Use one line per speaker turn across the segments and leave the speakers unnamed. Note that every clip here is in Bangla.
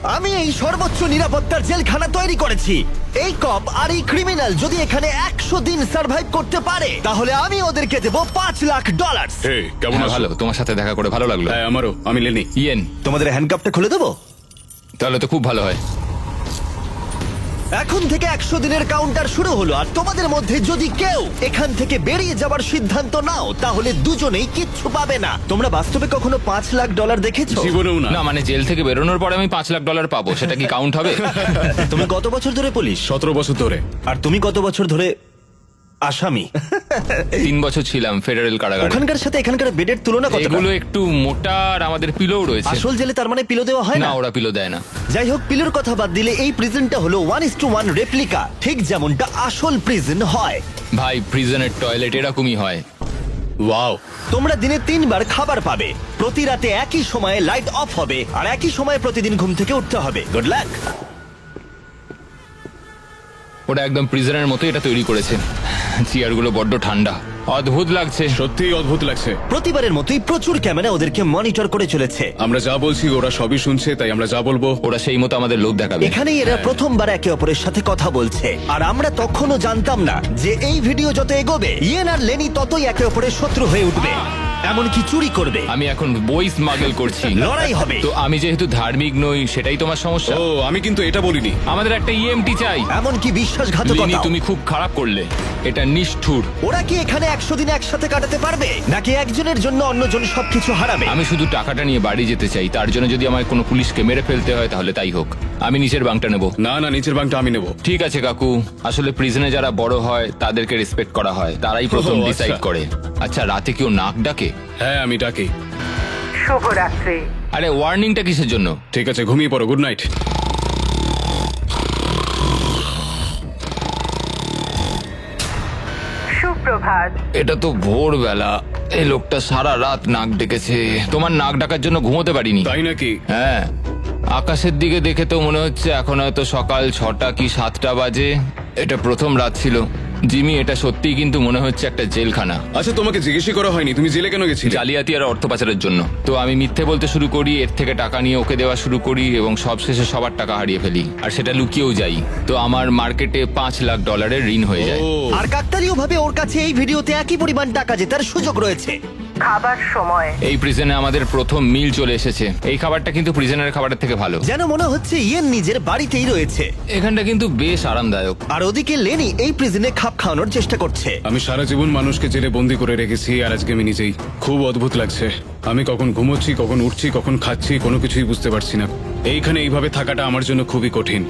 আমি এই সর্বোচ্চ নিরাপত্তার জেলখানা তৈরি করেছি। এই কপ আর এই ক্রিমিনাল যদি এখানে 100 দিন সার্ভাইভ করতে পারে তাহলে আমি ওদেরকে দেবো $5,00,000।
হে কেমন
হ্যাঁ,
আছো?
ভালো, তোমার সাথে দেখা করে ভালো লাগলো।
হ্যাঁ আমারও, আমি লেনি।
ইয়েন,
তোমাদের হ্যান্ডকাপটা খুলে দেবো?
তাহলে তো খুব ভালো হয়।
এখন থেকে 100 দিনের কাউন্টার শুরু হলো, আর তোমাদের মধ্যে যদি কেউ এখান থেকে বেরিয়ে যাবার সিদ্ধান্ত নাও তাহলে দুজনেই কিচ্ছু পাবে না। তোমরা বাস্তবে কখনো $5,00,000 দেখেছো?
জীবনেও না।
না মানে জেল থেকে বেরোনোর পরে আমি $5,00,000 পাবো, সেটা কি কাউন্ট হবে?
তুমি কত বছর ধরে পুলিশ?
17 বছর ধরে।
আর তুমি কত বছর ধরে আসামি?
3 বছর ছিলাম ফেডারেল কারাগারে।
ওখানকার সাথে এখানকার বেডের তুলনা কত?
এগুলো একটু মোটা আর আমাদের পিলোও রয়েছে।
আসল জেলে তার মানে পিলো দেওয়া হয়
না,
না?
ওরা পিলো দেয় না।
যাই হোক, পিলোর কথা বাদ দিলে এই প্রিজনটা হলো 1:1 রেপ্লিকা, ঠিক যেমনটা আসল প্রিজন হয়।
ভাই, প্রিজনের টয়লেট এরকমই হয়।
ওয়াও।
তোমরা দিনে 3 বার খাবার পাবে, প্রতি রাতে একই সময়ে লাইট অফ হবে, আর একই সময়ে প্রতিদিন ঘুম থেকে উঠতে হবে। Good luck.
ওরা একদম প্রিজনের মতো এটা তৈরি করেছে। চেয়ারগুলো বড্ড ঠান্ডা, অদ্ভুত লাগছে।
সত্যিই অদ্ভুত লাগছে।
প্রতিবারের মতোই প্রচুর ক্যামেরা ওদেরকে মনিটর করে চলেছে।
আমরা যা বলছি ওরা সবই শুনছে, তাই আমরা যা বলবো
ওরা সেই মতো আমাদের লোভ দেখাবে।
এখানেই এরা প্রথমবার একে অপরের সাথে কথা বলছে, আর আমরা তখনও জানতাম না যে এই ভিডিও যত এগোবে ইয়েন আর লেনি ততই একে অপরের শত্রু হয়ে উঠবে, এমনকি চুরি করবে,
আমি এখন বই স্মাগল করছি।
লড়াই হবে।
তো আমি যেহেতু ধার্মিক নই, সেটাই তোমার সমস্যা।
ও আমি কিন্তু এটা বলিনি।
আমাদের একটা ইএমটি চাই।
এমনকি
লিনি,
বিশ্বাসঘাতকতা।
তুমি খুব খারাপ করলে, এটা নিষ্ঠুর।
ওরা কি এখানে 100 দিন একসাথে কাটাতে পারবে, নাকি একজনের জন্য অন্যজন সবকিছু হারাবে?
আমি শুধু টাকাটা নিয়ে বাড়ি যেতে চাই, তার জন্য যদি আমার কোনো পুলিশকে মেরে ফেলতে হয় তাহলে তাই হোক। আমি নিচের বাংটা নেব।
না না, নিচের বাংটা আমি নেব।
ঠিক আছে কাকু, আসলে প্রিজনে যারা বড় হয় তাদেরকে রেসপেক্ট করা হয়, তারাই প্রথম
ও, আচ্ছা।
ডিসাইড করে। আচ্ছা, রাতে কেউ নাক ডাকে?
হ্যাঁ আমি ডাকি।
শুভরাত্রি।
আরে ওয়ার্নিংটা কিসের জন্য?
ঠিক আছে, ঘুমিয়ে পড়ো, গুড নাইট।
সুপ্রভাত।
এটা তো ভোরবেলা, এই লোকটা সারা রাত নাক ডেকেছে। তোমার নাক ডাকার জন্য ঘুমোতে পারিনি।
তাই নাকি?
হ্যাঁ, আকাশের দিকে দেখে তো মনে হচ্ছে এখন হয়তো সকাল 6টা কি 7টা বাজে। এটা প্রথম রাত ছিল। জিমি, এটা সত্যিই কিন্তু মনে হচ্ছে একটা জেলখানা।
আচ্ছা, তোমাকে জিজ্ঞেসই করা হয়নি তুমি জেলে কেন গেছিলে?
জালিয়াতি আর অর্থ পাচারের জন্য। তো আমি মিথ্যে বলতে শুরু করি, এর থেকে টাকা নিয়ে ওকে দেওয়া শুরু করি, এবং সবশেষে সবার টাকা হারিয়ে ফেলি, আর সেটা লুকিয়েও যাই। তো আমার মার্কেটে $5,00,000 ঋণ হয়ে যায়।
ও
আর কাকতালীয় ভাবে ওর কাছে এই ভিডিওতে একই পরিমাণ টাকা জেতার সুযোগ রয়েছে।
খাবার সময়।
এই প্রিজনে আমাদের প্রথম মিল চলে এসেছে। এই খাবারটা কিন্তু প্রিজনের খাবারের থেকে ভালো।
যেন মনে হচ্ছে ইয়েন নিজের বাড়িতেই রয়েছে।
এখানটা কিন্তু বেশ আরামদায়ক।
আর ওদিকে লেনি এই প্রিজনে খাপ খাওয়ানোর চেষ্টা করছে।
আমি সারা জীবন মানুষকে জেলে বন্দি করে রেখেছি, আর আজকে আমি নিজেই। খুব অদ্ভুত লাগছে। আমি কখন ঘুমোচ্ছি, কখন উঠছি, কখন খাচ্ছি, কোনো কিছুই বুঝতে পারছি না। এইখানে এইভাবে থাকাটা আমার জন্য খুবই কঠিন।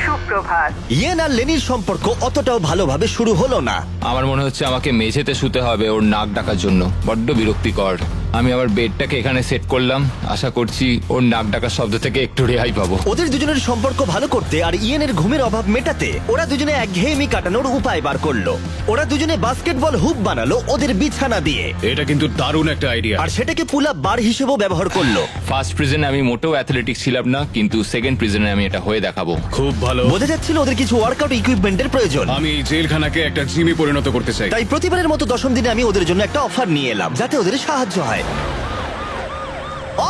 সুপ্রভাত।
ইয়েন আর লেনির সম্পর্ক অতটাও ভালোভাবে শুরু হলো না।
আমার মনে হচ্ছে আমাকে মেঝেতে শুতে হবে ওর নাক ডাকার জন্য। বড্ড বিরক্তিকর। আমি আবার বেডটাকে এখানে সেট করলাম, আশা করছি ওর নাক ডাকার শব্দ থেকে একটু রেহাই পাবো।
ওদের দুজনের সম্পর্ক ভালো করতে আর ইয়েনের ঘুমের অভাব মেটাতে ওরা দুজনে একঘেয়েমি কাটানোর উপায় বার করলো। ওরা দুজনে বাস্কেটবল হুপ বানালো ওদের বিছানা দিয়ে,
এটা কিন্তু দারুণ একটা আইডিয়া।
আর সেটাকে পুল আপ বার হিসেবেও ব্যবহার করলো।
ফার্স্ট প্রিজনে আমি মোটেও অ্যাথলেটিক ছিলাম না, কিন্তু সেকেন্ড প্রিজনে আমি এটা হয়ে দেখাবো।
খুব ভালো।
বোঝা যাচ্ছিল ওদের কিছু ওয়ার্কআউট ইকুইপমেন্টের প্রয়োজন।
আমি এই জেলখানাকে একটা জিমে পরিণত করতে চাই।
তাই প্রতিবারের মতো 10ম দিনে আমি ওদের জন্য একটা অফার নিয়ে এলাম, যাতে ওদের সাহায্য হয়।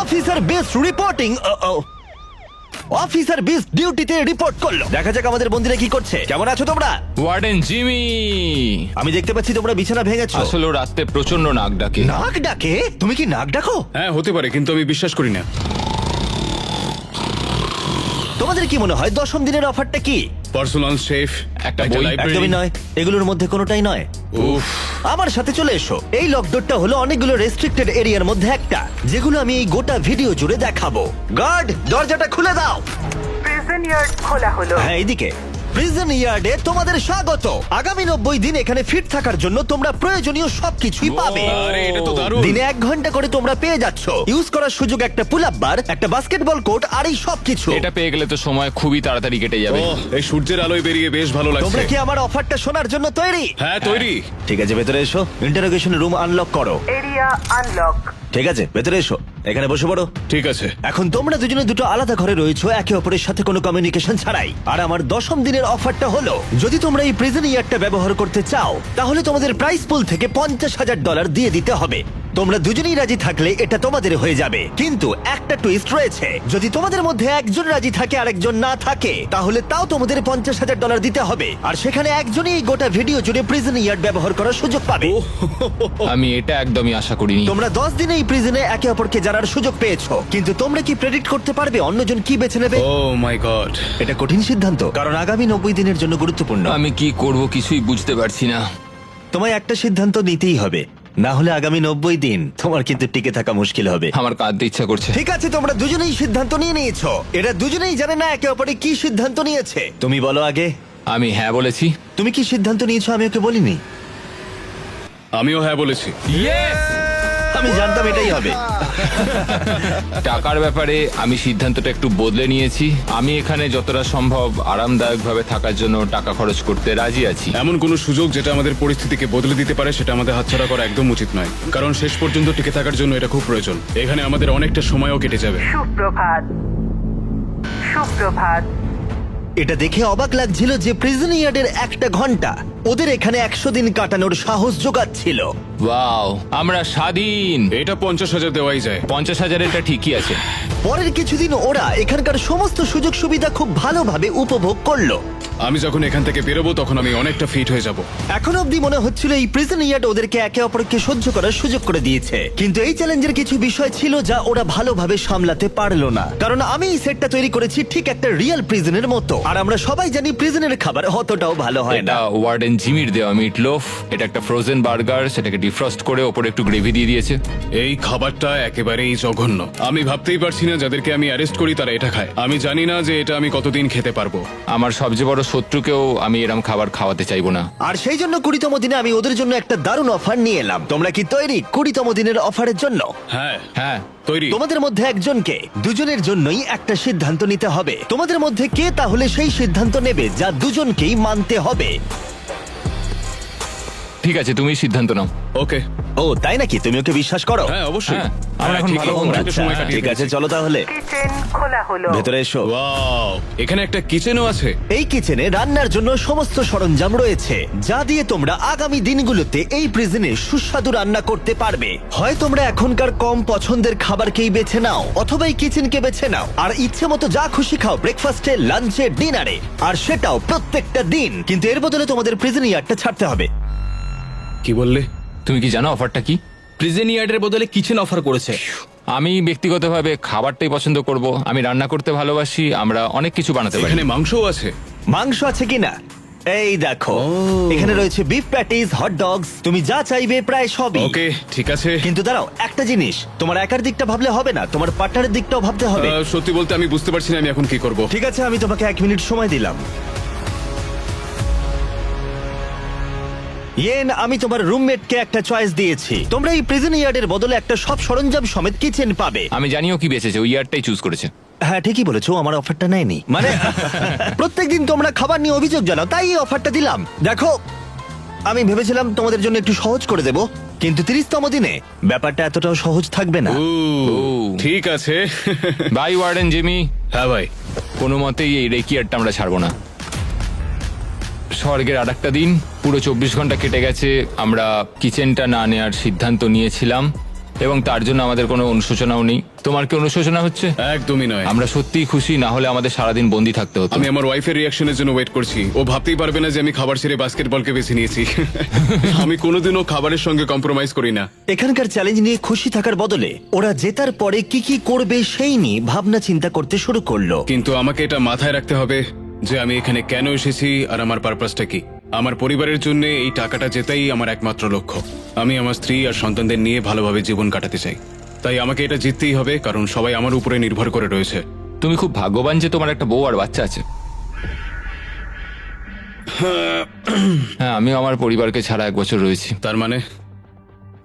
Officer best reporting. Officer best ডিউটিতে রিপোর্ট করলো। দেখা যাক আমাদের বন্ধুরা কি করছে। কেমন আছো তোমরা?
ওয়ার্ডেন জিমি,
আমি দেখতে পাচ্ছি তোমরা বিছানা ভেঙেছো।
আসলে ও রাতে প্রচন্ড নাক ডাকে।
নাক ডাকে? তুমি কি নাক ডাকো?
হ্যাঁ হতে পারে, কিন্তু আমি বিশ্বাস করি না।
তোমাদের কি মনে হয় 10ম দিনের অফারটা কি?
পার্সোনাল শেফ,
একটা বই।
একদমই নয়, এগুলোর মধ্যে কোনোটাই নয়।
উফ,
আমার সাথে চলে এসো। এই লকডাউনটা হলো অনেকগুলো রেস্ট্রিক্টেড এরিয়ার মধ্যে একটা, যেগুলো আমি এই গোটা ভিডিও জুড়ে দেখাবো। গার্ড, দরজাটা খুলে দাও।
প্রিজন ইয়ার্ড খোলা হলো।
হ্যাঁ, এইদিকে। প্রিজন ইয়ার্ডে তোমাদের স্বাগত। আগামী 90 দিন এখানে ফিট থাকার জন্য তোমরা প্রয়োজনীয় সবকিছুই পাবে।
আরে এটা তো দারুণ।
দিনে 1 ঘন্টা করে তোমরা পেয়ে যাচ্ছ। ইউজ করার সুযোগ একটা পুল আপ বার, একটা বাস্কেটবল কোর্ট, আর এই সবকিছু।
এটা পেয়ে গেলে তো সময় খুবই তাড়াতাড়ি কেটে যাবে।
ওহ, এই সূর্যের আলোয় বেরিয়ে বেশ ভালো
তোমরা
লাগছে।
কি আমার অফারটা শোনার জন্য তৈরি?
হ্যাঁ তৈরি।
ঠিক আছে, ভেতরে এসো। ইন্টারোগেশন রুম আনলক করো।
Area unlock.
ঠিক আছে, ভেতরে এসো। এখানে বসে পড়ো।
ঠিক আছে।
এখন তোমরা দুজনে দুটো আলাদা ঘরে রয়েছো, একে অপরের সাথে কোনো কমিউনিকেশন ছাড়াই। আর আমার 10ম দিনের অফারটা হলো, যদি তোমরা এই প্রিজন ইয়ারটা ব্যবহার করতে চাও তাহলে তোমাদের প্রাইস পুল থেকে $50,000 দিয়ে দিতে হবে। তোমরা দুজনেই রাজি থাকলে এটা তোমাদের হয়ে যাবে, কিন্তু একটা টুইস্ট রয়েছে। যদি তোমাদের মধ্যে একজন রাজি থাকে আর একজন না থাকে, তাহলে তাও তোমাদের $50,000 দিতে হবে, আর সেখানে একজনই এই গোটা ভিডিও জুড়ে প্রিজন ইয়ার্ড ব্যবহার করার সুযোগ পাবে।
আমি এটা একদমই আশা করিনি।
তোমরা 10 দিনে এই প্রিজনে একে অপরকে জানার সুযোগ পেয়েছো, কিন্তু তোমরা কি প্রেডিক্ট করতে পারবে অন্যজন কি বেছে নেবে?
ও মাই গড।
এটা কঠিন সিদ্ধান্ত, কারণ আগামী 90 দিনের জন্য গুরুত্বপূর্ণ।
আমি কি করব কিছুই বুঝতে পারছি না।
তোমায় একটা সিদ্ধান্ত নিতেই হবে, না হলে আগামী 90 দিন তোমার কিন্তু টিকে থাকা মুশকিল হবে।
আমার কাঁদতে ইচ্ছা করছে।
ঠিক আছে, তোমরা দুজনেই সিদ্ধান্ত নিয়ে নিয়েছো। এরা দুজনেই জানে না একে অপরে কি সিদ্ধান্ত নিয়েছে। তুমি বলো আগে,
আমি হ্যাঁ বলেছি।
তুমি কি সিদ্ধান্ত নিয়েছো আমি ওকে বলিনি?
আমিও হ্যাঁ বলেছি।
আমি জানতাম এটাই হবে।
টাকার ব্যাপারে আমি সিদ্ধান্তটা একটু বদলে নিয়েছি। আমি এখানে যতটা সম্ভব আরামদায়কভাবে থাকার জন্য টাকা খরচ করতে রাজি আছি।
এমন কোনো সুযোগ যেটা আমাদের পরিস্থিতিকে বদলে দিতে পারে সেটা আমাদের হাতছাড়া করা একদম উচিত নয়, কারণ শেষ পর্যন্ত টিকে থাকার জন্য এটা খুব প্রয়োজন। এখানে আমাদের অনেকটা সময়ও কেটে যাবে।
সুপ্রভাত। সুপ্রভাত।
এটা দেখে অবাক লাগছিল যে প্রিজন ইয়ার্ডের একটা ঘন্টা ওদের এখানে 100 দিন কাটানোর সাহস জোগাচ্ছিল।
ওয়াও, আমরা স্বাধীন।
এটা 50,000 দেওয়াই যায়।
50,000-এরটা ঠিকই আছে।
পরের কিছুদিন ওরা এখানকার সমস্ত সুযোগ সুবিধা খুব ভালোভাবে উপভোগ করলো।
আমি যখন এখান থেকে বেরোবো তখন আমি অনেকটা ফিট হয়ে যাব।
এখন অবধি মনে হচ্ছিল এই প্রিজন ইয়ার্ড ওদেরকে একে অপরকে সহ্য করার সুযোগ করে দিয়েছে, কিন্তু এই চ্যালেঞ্জের কিছু বিষয় ছিল যা ওরা ভালোভাবে সামলাতে পারলো না। কারণ আমি এই সেটটা তৈরি করেছি ঠিক একটা রিয়েল প্রিজনের মতো, আর আমরা সবাই জানি প্রিজনের খাবার অতটাও ভালো হয় না।
এটা ওয়ার্ডেন জিমির দেওয়া মিট লোফ। এটা একটা ফ্রোজেন বার্গার, সেটাকে ডিফ্রস্ট করে ওপরে একটু গ্রেভি দিয়ে দিয়েছে।
এই খাবারটা একেবারেই জঘন্য। আমি ভাবতেই পারছি না যাদেরকে আমি অ্যারেস্ট করি তারা এটা খায়। আমি জানি না যে এটা আমি কতদিন খেতে পারবো।
আমার সবচেয়ে বড় শত্রুকেও আমি এরম খাবার খাওয়াতে চাইবো না।
আর সেই জন্য 20তম দিনে আমি ওদের জন্য একটা দারুণ অফার নিয়ে এলাম। তোমরা কি তৈরি 20তম দিনের অফারের জন্য?
হ্যাঁ
হ্যাঁ,
তৈরি।
তোমাদের মধ্যে একজনকে দুজনের জন্যই একটা সিদ্ধান্ত নিতে হবে। তোমাদের মধ্যে কে তাহলে সেই সিদ্ধান্ত নেবে যা দুজনকেই মানতে হবে?
ঠিক আছে, তুমি সিদ্ধান্ত নাও।
ওকে।
ও তাই নাকি? তুমি ওকে বিশ্বাস করো?
হ্যাঁ অবশ্যই।
হ্যাঁ, আমরা এখন
ঠিক
ভালো
আছে,
বন্ধু।
অনেকটা সময় কাটিয়ে
ঠিক আছে,
ফেলেছি।
চলো তাহলে
কিচেন খোলা হলো।
ভেতরে এসো।
ওয়াও, এখানে একটা কিচেনও আছে।
এই কিচেনে রান্নার জন্য সমস্ত সরঞ্জাম রয়েছে, যা দিয়ে তোমরা আগামী দিনগুলোতে এই প্রিজনে সুস্বাদু রান্না করতে পারবে। হয় তোমরা এখনকার কম পছন্দের খাবারকেই বেছে নাও, অথবা এই কিচেনকে বেছে নাও আর ইচ্ছে মতো যা খুশি খাও ব্রেকফাস্টে, লাঞ্চে, ডিনারে, আর সেটাও প্রত্যেকটা দিন। কিন্তু এর বদলে তোমাদের প্রিজন ইয়ার্ডটা ছাড়তে হবে।
কি বললে?
তুমি কি জানো অফারটা কি?
প্রিজন ইয়ার্ডের বদলে কিচেন অফার করেছে।
আমি ব্যক্তিগতভাবে খাবারটাই পছন্দ করব। আমি রান্না করতে ভালোবাসি। আমরা অনেক কিছু বানাতে পারি।
এখানে মাংসও আছে।
মাংস আছে কিনা? এই দেখো, এখানে রয়েছে বিফ প্যাটিস, হট ডগস, তুমি যা চাইবে প্রায় সবই।
ওকে, ঠিক আছে।
কিন্তু দাঁড়াও, একটা জিনিস, তোমার একার দিকটা ভাবলে হবে না, তোমার পার্টনারের দিকটাও ভাবতে হবে।
সত্যি বলতে আমি বুঝতে পারছি না আমি এখন কি করব।
ঠিক আছে, আমি তোমাকে 1 মিনিট সময় দিলাম। ইয়েন, আমি তোমার রুমমেটকে একটা চয়েস দিয়েছি। তোমরা এই প্রিজন ইয়ার্ডের বদলে একটা সব সরঞ্জাম সমেত কিচেন পাবে।
আমি জানিও কি বেঁচেছে, ওই ইয়ারটাই চুজ করেছে।
হ্যাঁ ঠিকই বলেছো, আমার অফারটা নেয়নি। মানে প্রত্যেকদিন তোমরা খাবার নিয়ে অভিযোগ জানাও, তাই এই অফারটা দিলাম। দেখো, আমি ভেবেছিলাম তোমাদের জন্য একটু সহজ করে দেব, কিন্তু 30তম দিনে ব্যাপারটা এতটাও সহজ থাকবে না।
ঠিক আছে।
Bye warden Jimmy.
হ্যাঁ ভাই।
কোনো মতেই এই রেকিয়ারটা আমরা ছাড়বো না। স্বর্গের আর একটা দিন, পুরো 24 ঘন্টা কেটে গেছে। আমরা কিচেনটা না নেওয়ার সিদ্ধান্ত নিয়েছিলাম এবং তার জন্য আমাদের কোনো অনুশোচনাও নেই। তোমার কি অনুশোচনা হচ্ছে?
একদমই নয়।
আমরা সত্যিই খুশি, না হলে আমাদের সারাদিন বন্দি থাকতে হতো।
আমি আমার ওয়াইফের রিয়াকশনের জন্য ওয়েট করছি। ও ভাবতেই পারবে না যে আমি খাবার ছেড়ে বাস্কেটবলকে বেছে নিয়েছি। আমি কোনোদিনও খাবারের সঙ্গে কম্প্রোমাইজ করি না।
এখানকার চ্যালেঞ্জ নিয়ে খুশি থাকার বদলে ওরা জেতার পরে কি কি করবে সেই নিয়ে ভাবনা চিন্তা করতে শুরু করলো।
কিন্তু আমাকে এটা মাথায় রাখতে হবে যে আমি এখানে কেন এসেছি আর আমার পারপাসটা কি। আমার পরিবারের জন্য এই টাকাটা জেতাই আমার একমাত্র লক্ষ্য। আমি আমার স্ত্রী আর সন্তানদের নিয়ে ভালোভাবে জীবন কাটাতে চাই, তাই আমাকে এটা জিততেই হবে, কারণ সবাই আমার উপরে নির্ভর করে রয়েছে।
তুমি খুব ভাগ্যবান যে তোমার একটা বউ আর বাচ্চা আছে। হ্যাঁ, আমি আমার পরিবারকে ছাড়া 1 বছর রয়েছি।
তার মানে?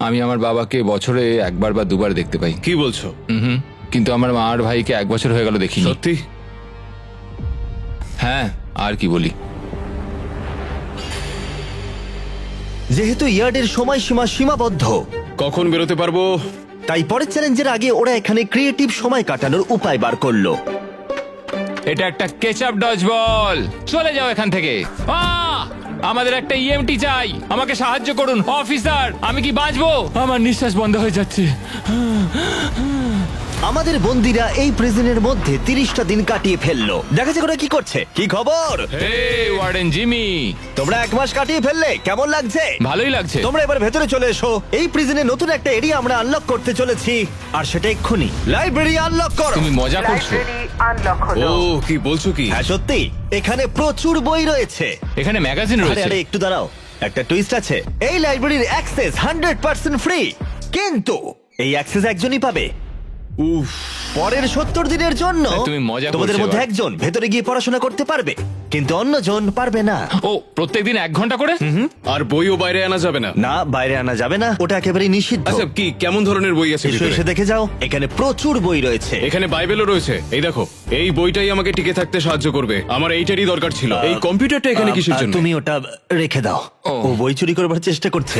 আমি আমার বাবাকে বছরে 1বার বা 2বার দেখতে পাই।
কি বলছো?
হুম, কিন্তু আমার মা আর ভাইকে 1 বছর হয়ে গেল দেখিনি।
সত্যি?
হ্যাঁ, আর কি বলি।
যেহেতু ইয়ার্ডের সময়সীমা সীমাবদ্ধ,
কখন বেরোতে পারবো?
তাই পরের চ্যালেঞ্জের আগে ওরা এখানে ক্রিয়েটিভ সময় কাটানোর উপায় বার করলো।
এটা একটা কেচাপ ডজ বল। চলে যাও এখান থেকে। আমাদের একটা ইএমটি চাই, আমাকে সাহায্য করুন অফিসার। আমি কি বাঁচবো? আমার নিঃশ্বাস বন্ধ হয়ে যাচ্ছে।
আমাদের বন্দিরা এই প্রিজনের মধ্যে 30টা দিন কাটিয়ে ফেললো। দেখা যাক ওরা কি করছে। কি খবর?
হে ওয়ার্ডেন জিমি,
তোমরা 1 মাস কাটিয়ে ফেললে, কেমন লাগছে?
ভালোই লাগছে।
তোমরা এবার ভেতরে চলে এসো। এই প্রিজনে নতুন একটা এরিয়া আমরা আনলক করতে চলেছি, আর সেটা এক্ষুনি। লাইব্রেরি আনলক করো।
তুমি মজা করছো?
লাইব্রেরি আনলক হলো।
ও কি বলছো কি?
হ্যাঁ সত্যি, এখানে প্রচুর বই রয়েছে।
এখানে ম্যাগাজিন
আরে
রয়েছে।
আরে একটু দাঁড়াও, একটা টুইস্ট আছে। এই লাইব্রেরির অ্যাক্সেস 100% ফ্রি, কিন্তু এই অ্যাক্সেস একজনই পাবে।
উফ,
পরের 70 দিনের জন্য
তুমি মজা করছো
তোমাদের মধ্যে
এবার।
একজন ভেতরে গিয়ে পড়াশোনা করতে পারবে, কিন্তু অন্যজন পারবে না।
ও প্রত্যেকদিন 1 ঘন্টা করে?
আর বইও বাইরে আনা যাবে না?
না, বাইরে আনা যাবে না, ওটা একেবারে নিষিদ্ধ।
আচ্ছা, কি কেমন ধরনের বই আছে
এসো
ভিতরে?
এসে দেখে যাও, এখানে প্রচুর বই রয়েছে।
এখানে বাইবেলও রয়েছে। এই দেখো, এই বইটাই আমাকে টিকে থাকতে সাহায্য করবে। আমার এইটারই দরকার ছিল। এই কম্পিউটারটা এখানে কিসের জন্য?
তুমি ওটা রেখে দাও।
ও।
ও বই চুরি করবার চেষ্টা করছে।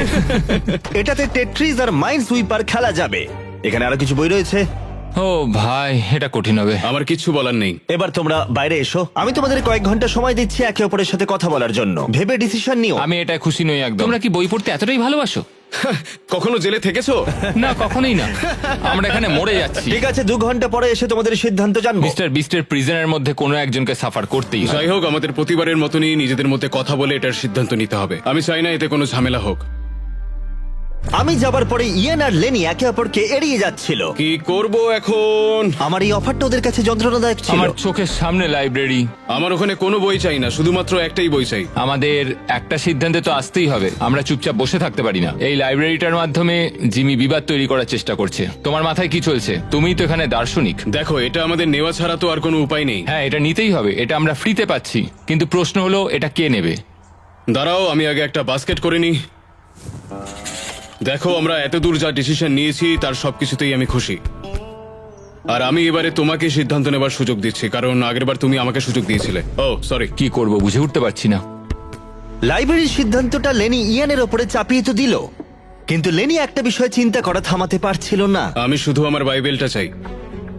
এটাতে টেট্রিজ আর মাইন্ড সুইপার খেলা যাবে। এখানে আরো কিছু বই রয়েছে।
ও ভাই, এটা কঠিন হবে।
আমার কিচ্ছু বলার নেই।
এবার তোমরা বাইরে এসো, আমি তোমাদের কয়েক ঘন্টা সময় দিচ্ছি একে অপরের সাথে কথা বলার জন্য। ভেবে ডিসিশন নিও।
আমি এটা খুশি নই একদম। তোমরা কি বই পড়তে এতটাই ভালোবাসো?
কখনো জেলে থেকেছো?
না, কখনোই না। আমরা এখানে মরে যাচ্ছি।
ঠিক আছে, 2 ঘন্টা পরে এসে তোমাদের সিদ্ধান্ত জানবো।
মিস্টার বিস্টের প্রিজনের মধ্যে কোনো একজনকে সাফার করতেই হয়।
যাই হোক, আমাদের প্রতিবারের মতনই নিজেদের মধ্যে কথা বলে এটার সিদ্ধান্ত নিতে হবে। আমি চাই না এতে কোনো ঝামেলা হোক।
আমি যাবার পরে ইয়েন আর লেনি একে অপরকে এড়িয়ে যাচ্ছিল।
কি করব এখন?
আমার এই অফারটা ওদের কাছে যন্ত্রণাদায়ক ছিল।
আমার চোখের সামনে লাইব্রেরি।
আমার ওখানে কোনো বই চাই না, শুধুমাত্র একটাই বই চাই।
আমাদের একটা সিদ্ধান্তে তো আসতেই হবে। আমরা চুপচাপ বসে থাকতে পারি না। এই লাইব্রেরিটার মাধ্যমে জিমি বিবাদ তৈরি করার চেষ্টা করছে। তোমার মাথায় কি চলছে? তুমিই তো এখানে দার্শনিক।
দেখো, এটা আমাদের নেওয়া ছাড়া তো আর কোনো উপায় নেই।
হ্যাঁ, এটা নিতেই হবে। এটা আমরা ফ্রিতে পাচ্ছি, কিন্তু প্রশ্ন হলো এটা কে নেবে?
দাঁড়াও, আমি আগে একটা বাস্কেট করে নিই। দেখো, আমরা এত দূর যা ডিসিশন নিয়েছি তার সবকিছুতেই আমি খুশি। আর আমি এবারে তোমাকে সিদ্ধান্ত নেবার সুযোগ দিচ্ছি, কারণ আগেরবার তুমি আমাকে সুযোগ দিয়েছিলে। ও সরি।
কি করব বুঝে উঠতে পারছি না।
লাইব্রেরির সিদ্ধান্তটা লেনি ইয়ানের ওপরে চাপিয়ে তো দিল, কিন্তু লেনি একটা বিষয় চিন্তা করা থামাতে পারছিল না।
আমি শুধু আমার বাইবেলটা চাই।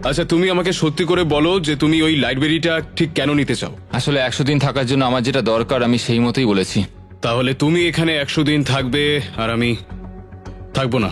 আচ্ছা, তুমি আমাকে সত্যি করে বলো যে তুমি ওই লাইব্রেরিটা ঠিক কেন নিতে চাও?
আসলে 100 দিন থাকার জন্য আমার যেটা দরকার আমি সেই মতোই বলেছি।
তাহলে তুমি এখানে 100 দিন থাকবে আর আমি থাকবো না।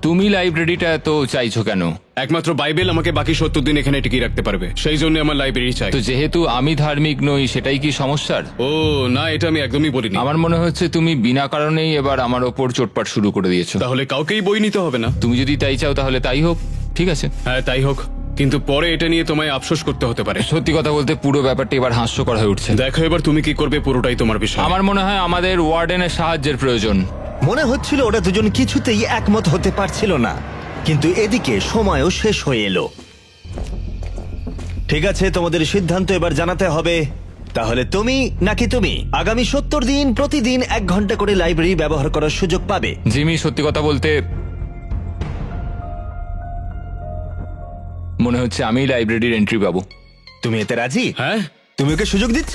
তুমি লাইব্রেরিটা তো চাইছো কেন?
একমাত্র বাইবেল আমাকে বাকি 70 দিন এখানে টিকিয়ে রাখতে পারবে, সেই জন্য আমার লাইব্রেরি চাই।
তো যেহেতু আমি ধার্মিক নই, সেটাই কি সমস্যার?
ও না, এটা আমি একদমই বলিনি।
আমার মনে হচ্ছে তুমি বিনা কারণেই এবার আমার ওপর চোটপাট শুরু করে দিয়েছো।
তাহলে কাউকেই বই নিতে হবে না?
তুমি যদি তাই চাও তাহলে তাই হোক, ঠিক আছে।
হ্যাঁ, তাই হোক, কিন্তু পরে এটা নিয়ে তোমায় আফসোস করতে হতে পারে।
সত্যি কথা বলতে পুরো ব্যাপারটা এবার হাস্যকর হয়ে উঠছে।
দেখো, এবার তুমি কি করবে পুরোটাই তোমার বিষয়।
আমার মনে হয় আমাদের ওয়ার্ডেনের সাহায্যের প্রয়োজন।
মনে হচ্ছিল ওরা দুজন কিছুতেই একমত হতে পারছিল না, কিন্তু এদিকে সময়ও শেষ হয়ে এলো। ঠিক আছে, তোমাদের সিদ্ধান্ত এবার জানাতে হবে। তাহলে তুমি নাকি তুমি আগামী 70 দিন প্রতিদিন 1 ঘন্টা করে লাইব্রেরি ব্যবহার করার সুযোগ পাবে।
জিমি, সত্যি কথা বলতে মনে হচ্ছে আমি লাইব্রেরির এন্ট্রি পাবো।
তুমি এতে রাজি?
হ্যাঁ,
তুমি ওকে সুযোগ দিচ্ছ?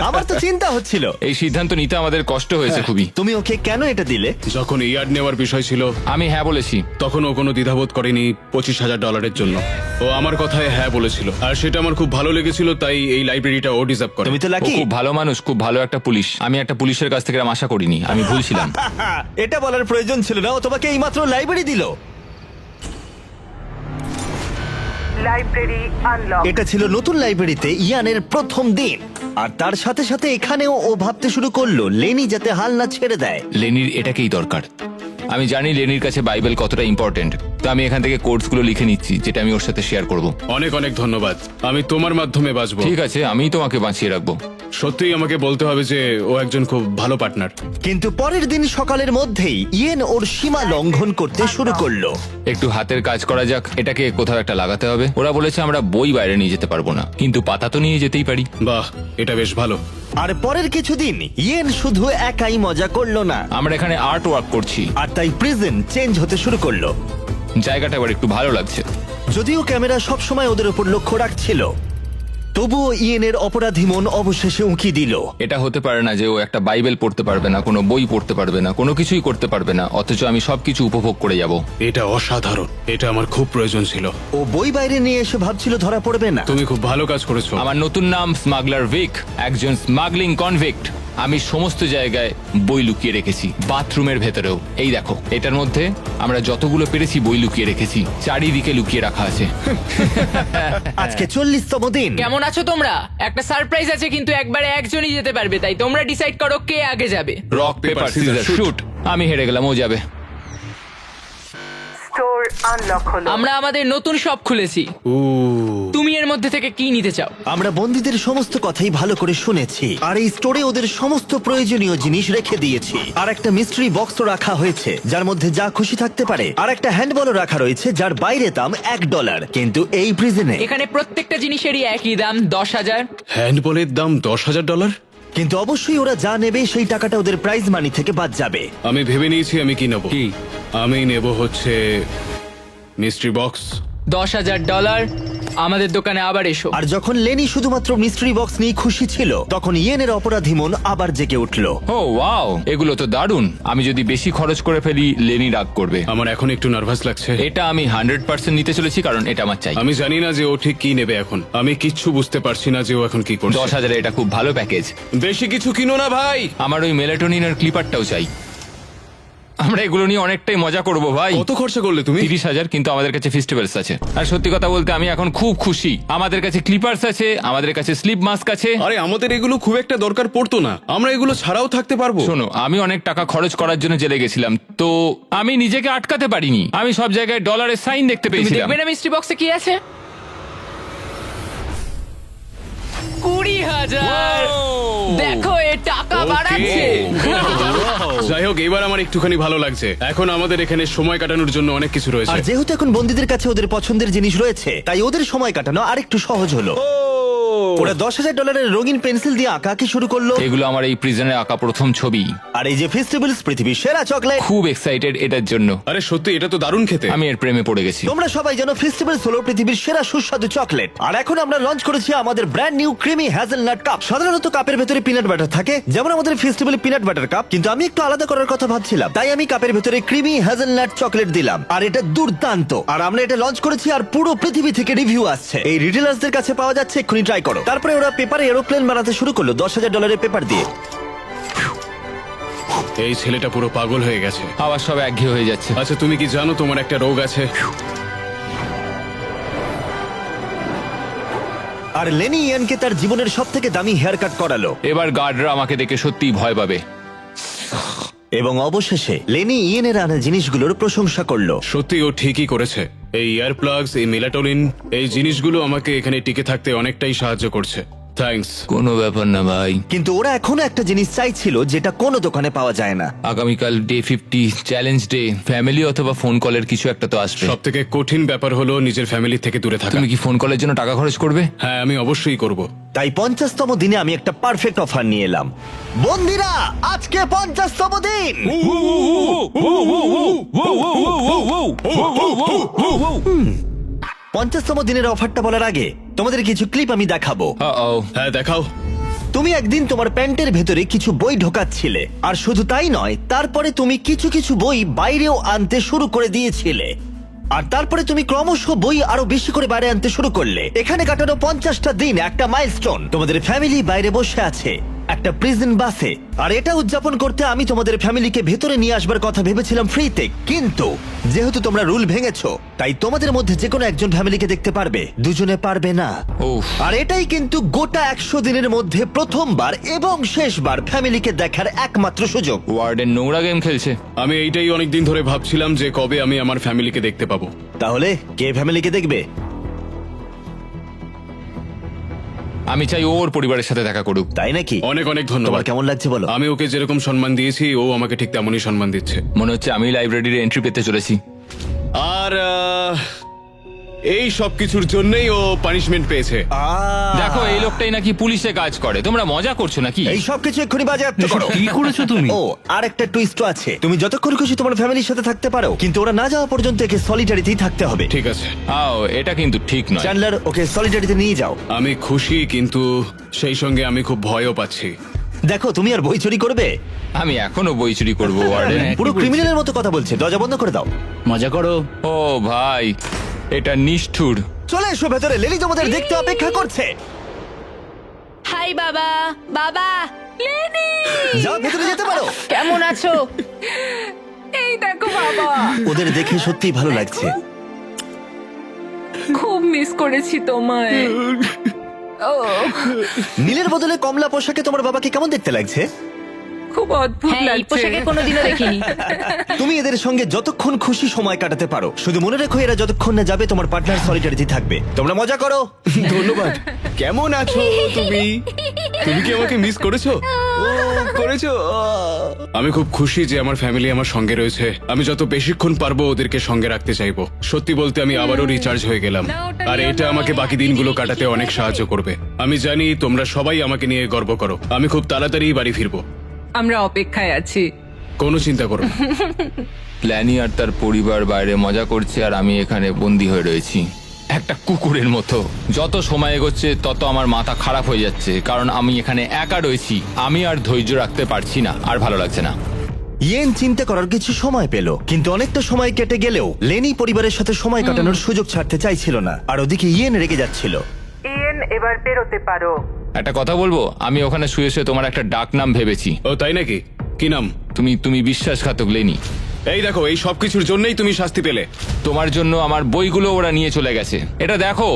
আমার তো চিন্তা হচ্ছিল।
এই সিদ্ধান্ত নিতে আমাদের কষ্ট হয়েছে খুবই।
তুমি ওকে কেন এটা দিলে?
যখন ইয়ার্ড নেওয়ার বিষয় ছিল
আমি হ্যাঁ বলেছি।
তখন ও কোনো দ্বিধাবোধ করেনি $25,000 জন্য। ও আমার কথায় হ্যাঁ বলেছিল, আর সেটা আমার খুব ভালো লেগেছিল, তাই এই লাইব্রেরিটা ও ডিজার্ভ করে।
তুমি তো
ও
লাকি।
খুব ভালো মানুষ, খুব ভালো একটা পুলিশ। আমি একটা পুলিশের কাছ থেকে এরম আশা করিনি, আমি ভুলছিলাম।
এটা বলার প্রয়োজন ছিল না, ও তোমাকে এইমাত্র লাইব্রেরি দিল।
Library unlock.
এটা ছিল নতুন লাইব্রেরিতে ইয়ানের প্রথম দিন, আর তার সাথে সাথে এখানেও ও ভাবতে শুরু করলো লেনি যাতে হাল না ছেড়ে দেয়।
লেনির এটাকেই দরকার। আমি জানি লেনির কাছে বাইবেল কতটা ইম্পর্টেন্ট, তো আমি এখান থেকে কোর্সগুলো লিখে নিচ্ছি যেটা আমি ওর সাথে শেয়ার করব।
অনেক অনেক ধন্যবাদ, আমি তোমার মাধ্যমে বাঁচবো।
ঠিক আছে, আমি তোমাকে বাঁচিয়ে রাখবো।
সত্যিই আমাকে বলতে হবে যে ও একজন খুব ভালো পার্টনার।
কিন্তু পরের দিন সকালের মধ্যেই ইয়েন ওর সীমা লঙ্ঘন করতে শুরু করলো।
একটু হাতের কাজ করা যাক, এটাকে কোথাও একটা লাগাতে হবে। ওরা বলেছে আমরা বই বাইরে নিয়ে যেতে পারবো না, কিন্তু পাতা তো নিয়ে যেতেই পারি।
বাহ, এটা বেশ ভালো।
আর পরের কিছুদিন ইয়েন শুধু একাই মজা করলো না,
আমরা এখানে আর্ট ওয়ার্ক করছি,
আর তাই প্রিজন চেঞ্জ হতে শুরু করলো।
জায়গাটা এবার একটু ভালো লাগছে।
যদিও ক্যামেরা সবসময় ওদের উপর লক্ষ্য রাখছিল, তবুও ইয়েনের অপরাধী মন অবশেষে উঁকি দিল।
এটা হতে পারে না যে ও একটা বাইবেল পড়তে পারবে না, কোনো বই পড়তে পারবে না, কোনো কিছুই করতে পারবে না, অথচ আমি সবকিছু উপভোগ করে যাব।
এটা অসাধারণ, এটা আমার খুব প্রয়োজন ছিল।
ও বই বাইরে নিয়ে এসে ভাবছিল ধরা পড়বে না।
তুমি খুব ভালো কাজ করেছো।
আমার নতুন নাম স্মাগলার ভিক, একজন স্মাগলিং কনভিক্ট। আমি সমস্ত জায়গায় বই লুকিয়ে রেখেছি, বাথরুমের ভেতরেও। এই দেখো, এটার মধ্যে আমরা যতগুলো পেরেছি বই লুকিয়ে রেখেছি, চারিদিকে লুকিয়ে রাখা আছে।
আজকে 40তম দিন।
কেমন আছো তোমরা? একটা সারপ্রাইজ আছে, কিন্তু একবারে একজনই যেতে পারবে, তাই তোমরা ডিসাইড করো কে আগে যাবে।
Rock paper scissor shoot. আমি হেরে গেলাম, ও যাবে।
স্টোর আনলক হলো।
আমরা আমাদের নতুন শপ খুলেছি। তুমি এর মধ্যে থেকে কি নিতে চাও?
আমরা বন্দীদের সমস্ত কথাই ভালো করে শুনেছি, আর এই স্টোরে ওদের সমস্ত প্রয়োজনীয় জিনিস রেখে দিয়েছি। আর একটা মিস্ট্রি বক্সও রাখা হয়েছে যার মধ্যে যা খুশি থাকতে পারে। আর একটা হ্যান্ডবলও রাখা রয়েছে যার বাইরে দাম $1, কিন্তু এই প্রিজনে
এখানে প্রত্যেকটা জিনিসেরই একই দাম, 10,000।
হ্যান্ডবলের দাম $10,000।
কিন্তু অবশ্যই ওরা যা নেবে সেই টাকাটা ওদের প্রাইজ মানি থেকে বাদ যাবে।
আমি ভেবে নিয়েছি আমি কি নেব। আমি নেব হচ্ছে মিস্ট্রি বক্স।
$10,000। আমাদের দোকানে আবার এসো।
আর যখন লেনি শুধুমাত্র মিস্ট্রি বক্স নিয়ে খুশি ছিল, তখন ইয়েনের অপরাধী মন আবার জেগে উঠলো।
ও ওয়াও, এগুলো তো দারুণ। আমি যদি বেশি খরচ করে ফেলি, লেনি রাগ করবে।
আমার এখন একটু নার্ভাস লাগছে।
এটা আমি 100% নিতে চলেছি, কারণ এটা আমার চাই।
আমি জানি না যে ও ঠিক কি নেবে এখন। আমি কিচ্ছু বুঝতে পারছি না যে ও এখন কি করছে।
10,000 এটা খুব ভালো প্যাকেজ।
বেশি কিছু কিনো না ভাই।
আমার ওই মেলাটোনিনের ক্লিপারটাও চাই। আমরা এগুলো নিয়ে অনেকটাই মজা করব ভাই।
কত খরচা করলে তুমি?
30,000, কিন্তু আমাদের কাছে ফেস্টিভ্যালস আছে। আর সত্যি কথা বলতে আমি এখন খুব খুশি। আমাদের কাছে ক্লিপার্স আছে, আমাদের কাছে স্লিপ মাস্ক আছে।
আরে আমাদের এগুলো খুব একটা দরকার পড়তো না, আমরা এগুলো ছাড়াও থাকতে পারবো।
শোনো, আমি অনেক টাকা খরচ করার জন্য জেলে গেছিলাম, তো আমি নিজেকে আটকাতে পারিনি। আমি সব জায়গায় ডলারের সাইন দেখতে
তুমি
পেয়েছিলাম।
দেখবে না মিস্ট্রি বক্সে কি আছে? 20,000। দেখো, এ টাকা বাড়াচ্ছে।
যাই হোক, এবার আমার একটুখানি ভালো লাগছে। এখন আমাদের এখানে সময় কাটানোর জন্য অনেক কিছু
আর
রয়েছে।
যেহেতু এখন বন্দীদের কাছে ওদের পছন্দের জিনিস রয়েছে, তাই ওদের সময় কাটানো আরেকটু সহজ হলো। ওরা $10,000 রঙিন পেন্সিল দিয়ে আঁকাকি শুরু করলো।
এগুলো আমার এই প্রিজনে আঁকা প্রথম ছবি।
আর এই যে ফেস্টিভ্যালস পৃথিবীর সেরা চকলেট।
খুব এক্সাইটেড এটার জন্য।
আরে সত্যি, এটা তো দারুণ খেতে।
আমি এর প্রেমে পড়ে গেছি।
তোমরা সবাই জানো ফেস্টিভ্যালস হলো পৃথিবীর সেরা সুস্বাদু চকলেট। আর এখন আমরা লঞ্চ করেছি আমাদের brand new creamy hazelnut cup. সাধারণত কাপের ভেতরে পিনাট বাটার থাকে, যেমন আমাদের ফেস্টিভ্যাল পিনাট বাটার কাপ, কিন্তু আমি একটু আলাদা করার কথা ভাবছিলাম, তাই আমি কাপের ভেতরে ক্রিমি হ্যাজেলনাট চকলেট দিলাম। আর এটা দুর্দান্ত। আর আমরা এটা লঞ্চ করেছি, আর পুরো পৃথিবী থেকে রিভিউ আসছে। এই রিটেলার্সদের কাছে পাওয়া যাচ্ছে, এক্ষুনি ট্রাই করো। তারপরে ওরা পেপারে এরোপ্লেন বানাতে শুরু করলো $10,000 পেপার দিয়ে।
এই ছেলেটা পুরো পাগল হয়ে গেছে।
আবার সব একঘেয়ে হয়ে যাচ্ছে।
আচ্ছা, তুমি কি জানো তোমার একটা রোগ আছে?
আর লেনি ইয়ানকে তার জীবনের সব থেকে দামি হেয়ার কাট করালো।
এবার গার্ডরা আমাকে দেখে সত্যিই ভয় পাবে।
এবং অবশেষে লেনি ইয়েনের আনা জিনিসগুলোর প্রশংসা করলো।
সত্যি ও ঠিকই করেছে। এই ইয়ার প্লাগস, এই মেলাটোনিন, এই জিনিসগুলো আমাকে এখানে টিকে থাকতে অনেকটাই সাহায্য করছে। থ্যাঙ্কস।
কোনো ব্যাপার না ভাই।
কিন্তু ওরা এখনো একটা জিনিস চাইছিল যেটা কোনো দোকানে পাওয়া যায় না।
আগামীকাল ডে 50 চ্যালেঞ্জ ডে। ফ্যামিলি অথবা ফোন কলের কিছু একটা তো আসবে।
সব থেকে কঠিন ব্যাপার হলো নিজের ফ্যামিলি থেকে দূরে থাকা।
তুমি কি ফোন কলের জন্য টাকা খরচ করবে?
হ্যাঁ, আমি অবশ্যই করব।
তাই 50তম দিনে আমি একটা পারফেক্ট অফার নিয়ে এলাম। বন্ধুরা, আজকে 50তম দিন। 50তম দিনের অফারটা বলার আগে তোমাদের কিছু ক্লিপ আমি দেখাবো।
Uh-oh.
হ্যাঁ, দেখাও।
তুমি একদিন তোমার প্যান্টের ভেতরে কিছু বই ঢোকাচ্ছিলে, আর শুধু তাই নয়, তারপরে তুমি কিছু কিছু বই বাইরেও আনতে শুরু করে দিয়েছিলে। আর তারপরে তুমি ক্রমশ বই আরো বেশি করে বাইরে আনতে শুরু করলে। এখানে কাটানো 50টা দিন একটা মাইলস্টোন। তোমাদের ফ্যামিলি বাইরে বসে আছে একটা প্রিজন বাসে, আর এটা উদযাপন করতে আমি তোমাদের ফ্যামিলিকে ভেতরে নিয়ে আসবার কথা ভেবেছিলাম ফ্রিতে। কিন্তু যেহেতু তোমরা রুল ভেঙেছো, তাই তোমাদের মধ্যে যে কোনো একজন ফ্যামিলিকে দেখতে পারবে, দুজনে পারবে না।
উফ।
আর এটাই কিন্তু গোটা 100 দিনের মধ্যে প্রথমবার এবং শেষবার ফ্যামিলিকে দেখার একমাত্র সুযোগ।
ওয়ার্ডেন নোংরা গেম খেলছে।
আমি এইটাই অনেকদিন ধরে ভাবছিলাম যে কবে আমি আমার ফ্যামিলিকে দেখতে পাবো।
তাহলে কে ফ্যামিলিকে দেখবে?
আমি চাই ওর পরিবারের সাথে দেখা করুক।
তাই নাকি?
অনেক অনেক
তোমার
ধন্যবাদ।
কেমন লাগছে বলো?
আমি ওকে যেরকম সম্মান দিয়েছি, ও আমাকে ঠিক তেমনই সম্মান দিচ্ছে।
মনে হচ্ছে আমি লাইব্রেরির এন্ট্রি পেতে চলেছি।
আর এই সব কিছুর জন্যই ও পানিশমেন্ট পেয়েছে।
দেখো, এই লোকটাই নাকি পুলিশে কাজ করে। তোমরা মজা করছো নাকি?
এই সব কিছু এক্ষুনি বাজেয়াপ্ত করো।
কি করেছো তুমি?
ও, আর একটা টুইস্টও আছে। তুমি যতক্ষণ খুশি তোমার ফ্যামিলির সাথে থাকতে পারো, কিন্তু ওরা না যাওয়া পর্যন্ত একে সলিটারিতেই থাকতে হবে।
ঠিক আছে,
আও, এটা কিন্তু ঠিক নয়।
চ্যান্ডলার, ওকে সলিটারিতে নিয়ে যাও।
আমি খুশি, কিন্তু সেই সঙ্গে আমি খুব ভয়ও পাচ্ছি।
দেখো, তুমি আর বই চুরি করবে?
আমি এখনো বই চুরি করবো ওয়ার্ডেন।
পুরো ক্রিমিনালের মতো কথা বলছে। দরজা বন্ধ করে দাও।
মজা করো।
ও ভাই, এটা নিষ্ঠুর।
চলে এসো ভেতরে, লেলি তোমাদের দেখতে অপেক্ষা করছে।
হাই বাবা। বাবা, লেনি
যাও, ভেতরে যেতে পারো।
কেমন আছো?
এই দেখো বাবা,
ওদের দেখে সত্যিই ভালো লাগছে।
খুব মিস করেছি তোমায়। ও,
নীলের বদলে কমলা পোশাকে তোমার বাবাকে কেমন দেখতে লাগছে?
খুব অদ্ভুত
হ্যাঁ, এই
লাগছে।
পোশাকে কোনোদিনও দেখিনি।
তুমি এদের সঙ্গে যতক্ষণ খুশি সময় কাটাতে পারো, শুধু মনে রেখো এরা যতক্ষণ না যাবে তোমার পার্টনার সলিটারিটি থাকবে। তোমরা মজা করো।
ধন্যবাদ। কেমন আছো তুমি? তুমি কি আমাকে মিস করেছো? ও, করেছো? আমি খুব খুশি যে আমার ফ্যামিলি আমার সঙ্গে রয়েছে। আমি যত বেশিক্ষণ পারবো ওদেরকে সঙ্গে রাখতে চাইবো। সত্যি বলতে আমি আবারও রিচার্জ হয়ে গেলাম, আর এটা আমাকে বাকি দিনগুলো কাটাতে অনেক সাহায্য করবে। আমি জানি তোমরা সবাই আমাকে নিয়ে গর্ব করো। আমি খুব তাড়াতাড়ি বাড়ি ফিরবো।
আমরা অপেক্ষায় আছি।
কোনো চিন্তা করো না।
প্ল্যানি আর তার পরিবার বাইরে মজা করছে আর আমি এখানে বন্দি হয়ে রয়েছি একটা কুকুরের মতো। যত সময় এগোচ্ছে তত আমার মাথা খারাপ হয়ে যাচ্ছে, কারণ আমি এখানে একা রয়েছি। আমি আর ধৈর্য রাখতে পারছি না, আর ভালো লাগছে না।
ইয়েন চিন্তা করার কিছু সময় পেল, কিন্তু অনেকটা সময় কেটে গেলেও লেনি পরিবারের সাথে সময় কাটানোর সুযোগ ছাড়তে চাইছিল না। আর ওদিকে ইয়েন রেগে যাচ্ছিল।
ইয়েন, এবার বেরোতে পারো।
একটা কথা বলবো, আমি ওখানে শুয়ে শুয়ে তোমার একটা ডাক নাম ভেবেছি।
ও তাই নাকি? কি নাম?
তুমি বিশ্বাসঘাতক লেনি।
এই দেখো, এই সবকিছুর জন্যই তুমি শাস্তি পেলে।
তোমার জন্য আমার বইগুলো ওরা নিয়ে চলে গেছে। এটা দেখো,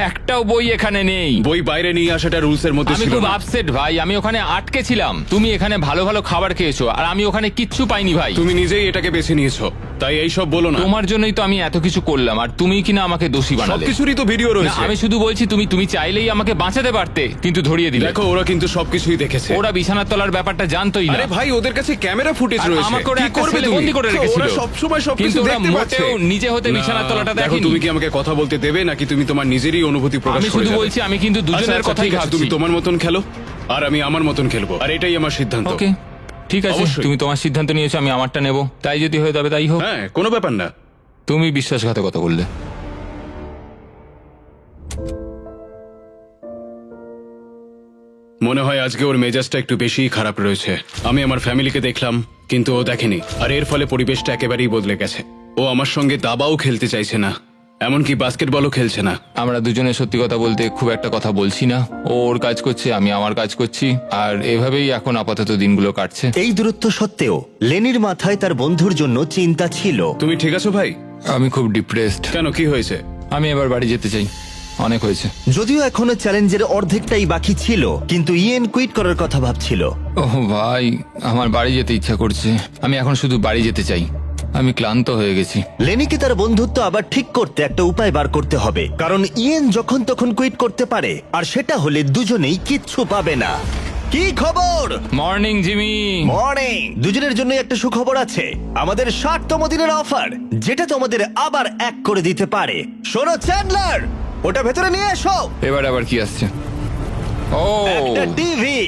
একটাও বই এখানে নেই।
বই বাইরে নিয়ে আসাটা রুলস এর মধ্যে
আমি
ছিল
খুব
না।
আপসেট ভাই, আমি ওখানে আটকে ছিলাম। তুমি এখানে ভালো ভালো খাবার খেয়েছো আর আমি ওখানে কিচ্ছু পাইনি ভাই।
তুমি নিজেই এটাকে বেছে নিয়েছো, তাই এই সব বলো না।
তোমার জন্যই তো আমি এত কিছু করলাম, আর তুমি কিনা আমাকে দোষী বানালে।
সবকিছুরই তো ভিডিও
না,
রয়েছে।
আমি শুধু বলছি তুমি চাইলেই আমাকে বাঁচাতে পারতে, কিন্তু ধরিয়ে দিলে।
দেখো, ওরা কিন্তু সবকিছুই দেখেছে।
ওরা বিছানার তলার ব্যাপারটা জানতোই না।
আরে ভাই, ওদের কাছে ক্যামেরা ফুটেজ
আর
রয়েছে।
আমাকে ওরা
কি
একটা
করবে
সেলে
তুমি?
বন্দি করে রেখেছিল।
ওরা সবসময় সবকিছু
কিন্তু ওরা
দেখতে পাচ্ছে।
মোটেও নিজে হতে
না,
বিছানার তলাটা
দেখো,
দেখেনি।
তুমি কি আমাকে কথা বলতে দেবে, নাকি তুমি তোমার নিজেরই অনুভূতি প্রকাশ
আমি
করে
শুধু
যাবে?
বলছি, আমি কিন্তু দুজনের
আচ্ছা,
কথাই
ঠিক আছে,
ভাবছি।
তুমি তোমার মতন খেলো আর আমি আমার মতন খেলবো, আর এটাই আমার সিদ্ধান্ত।
ওকে, ঠিক আছে,
অবশ্যই।
তুমি তোমার সিদ্ধান্ত নিয়েছো, আমি আমারটা নেব। তাই যদি হয়ে যাবে তাই হোক।
হ্যাঁ, কোনো ব্যাপার না।
তুমি বিশ্বাসঘাতকতা করলে।
মনে হয় আজকে ওর মেজাজটা একটু বেশিই খারাপ রয়েছে। আমি আমার ফ্যামিলিকে দেখলাম, কিন্তু ও দেখেনি, আর এর ফলে পরিবেশটা একেবারেই বদলে গেছে। ও আমার সঙ্গে দাবাও খেলতে চাইছে না, এমনকি বাস্কেটবলও খেলছে না।
আমরা দুজনে সত্যি কথা বলতে খুব একটা কথা বলছি না। ও ওর কাজ করছে, আমি আমার কাজ করছি, আর এভাবেই এখন আপাতত দিনগুলো কাটছে।
এই দূরত্ব সত্ত্বেও লেনির মাথায় তার বন্ধুর জন্য চিন্তা ছিল।
তুমি ঠিক আছো ভাই?
আমি খুব ডিপ্রেসড।
কেন, কি হয়েছে?
আমি এবার বাড়ি যেতে চাই, অনেক হয়েছে।
যদিও এখনো চ্যালেঞ্জের অর্ধেকটাই বাকি ছিল, কিন্তু ইয়েন কুইট করার কথা ভাবছিল।
ওহ ভাই, আমার বাড়ি যেতে ইচ্ছা করছে। আমি এখন শুধু বাড়ি যেতে চাই, আমি ক্লান্ত হয়ে গেছি।
লেনিকে তার বন্ধুত্ব আবার ঠিক করতে একটা উপায় বার করতে হবে, কারণ ইয়েন যখন তখন কুইট করতে পারে, আর সেটা হলে দুজনেই কিচ্ছু পাবে না। কি খবর?
Morning Jimmy.
মর্নিং। দুজনের জন্য একটা সুখবর আছে, আমাদের 60তম দিনের অফার, যেটা তোমাদের আবার এক করে দিতে পারে। শোনো চ্যান্ডলার, ওটা ভেতরে নিয়ে এসো।
এবার আবার কি আসছে? ও,
একটা টিভি।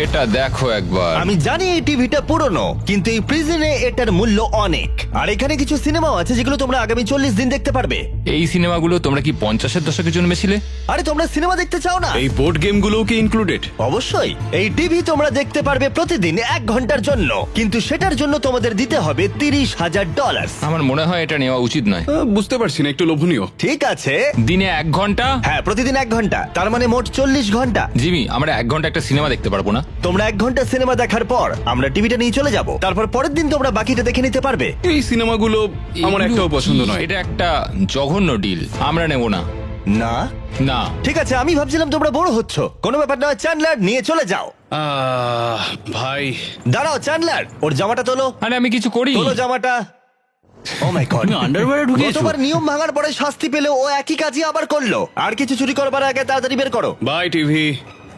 এটা দেখো একবার।
আমি জানি এই টিভিটা পুরনো, কিন্তু এই প্রিজনে এটার মূল্য অনেক। আর এখানে কিছু সিনেমাও আছে যেগুলো তোমরা আগামী 40 দিন দেখতে পারবে।
এই সিনেমাগুলো তোমরা কি 50-এর দশকে জন্মেছিলে?
আরে তোমরা সিনেমা দেখতে চাও না?
এই বোর্ড গেমগুলোও কি ইনক্লুডেড?
অবশ্যই। এই টিভি তোমরা দেখতে পারবে প্রতিদিন 1 ঘন্টার জন্য, কিন্তু সেটার জন্য তোমাদের দিতে হবে $30,000।
আমার মনে হয় এটা নেওয়া উচিত নয়।
বুঝতে পারছি না, একটু লোভনীয়।
ঠিক আছে,
দিনে 1 ঘন্টা?
হ্যাঁ, প্রতিদিন 1 ঘন্টা, তার মানে মোট 40 ঘন্টা।
জিমি, আমরা 1 ঘন্টা একটা সিনেমা দেখতে পারবো না?
তোমরা 1 ঘন্টা সিনেমা দেখার পর আমরা টিভিটা নিয়ে চলে যাব, তারপর পরের দিন তোমরা বাকিটা দেখে নিতে পারবে।
এই সিনেমাগুলো আমার
এগুলো
একটাও পছন্দ
কি?
নয়।
এটা একটা জঘন্য ডিল, আমরা নেব না।
না,
না।
ঠিক আছে, আমি ভাবছিলাম তোমরা বড় হচ্ছ। কোনো ব্যাপার নয়, চ্যান্ডলার নিয়ে চলে যাও।
ভাই,
দাঁড়াও চ্যান্ডলার, ওর জামাটা তোলো।
আরে আমি কিছু করি।
তোলো জামাটা। ও মাই গড,
আন্ডারওয়্যারে ঢুকিয়েছো?
গতবার নিয়ম ভাঙার পরে শাস্তি পেলে ও একই কাজই আবার করলো। আর কিছু চুরি করবার আগে তাড়াতাড়ি বের করো।
Bye TV,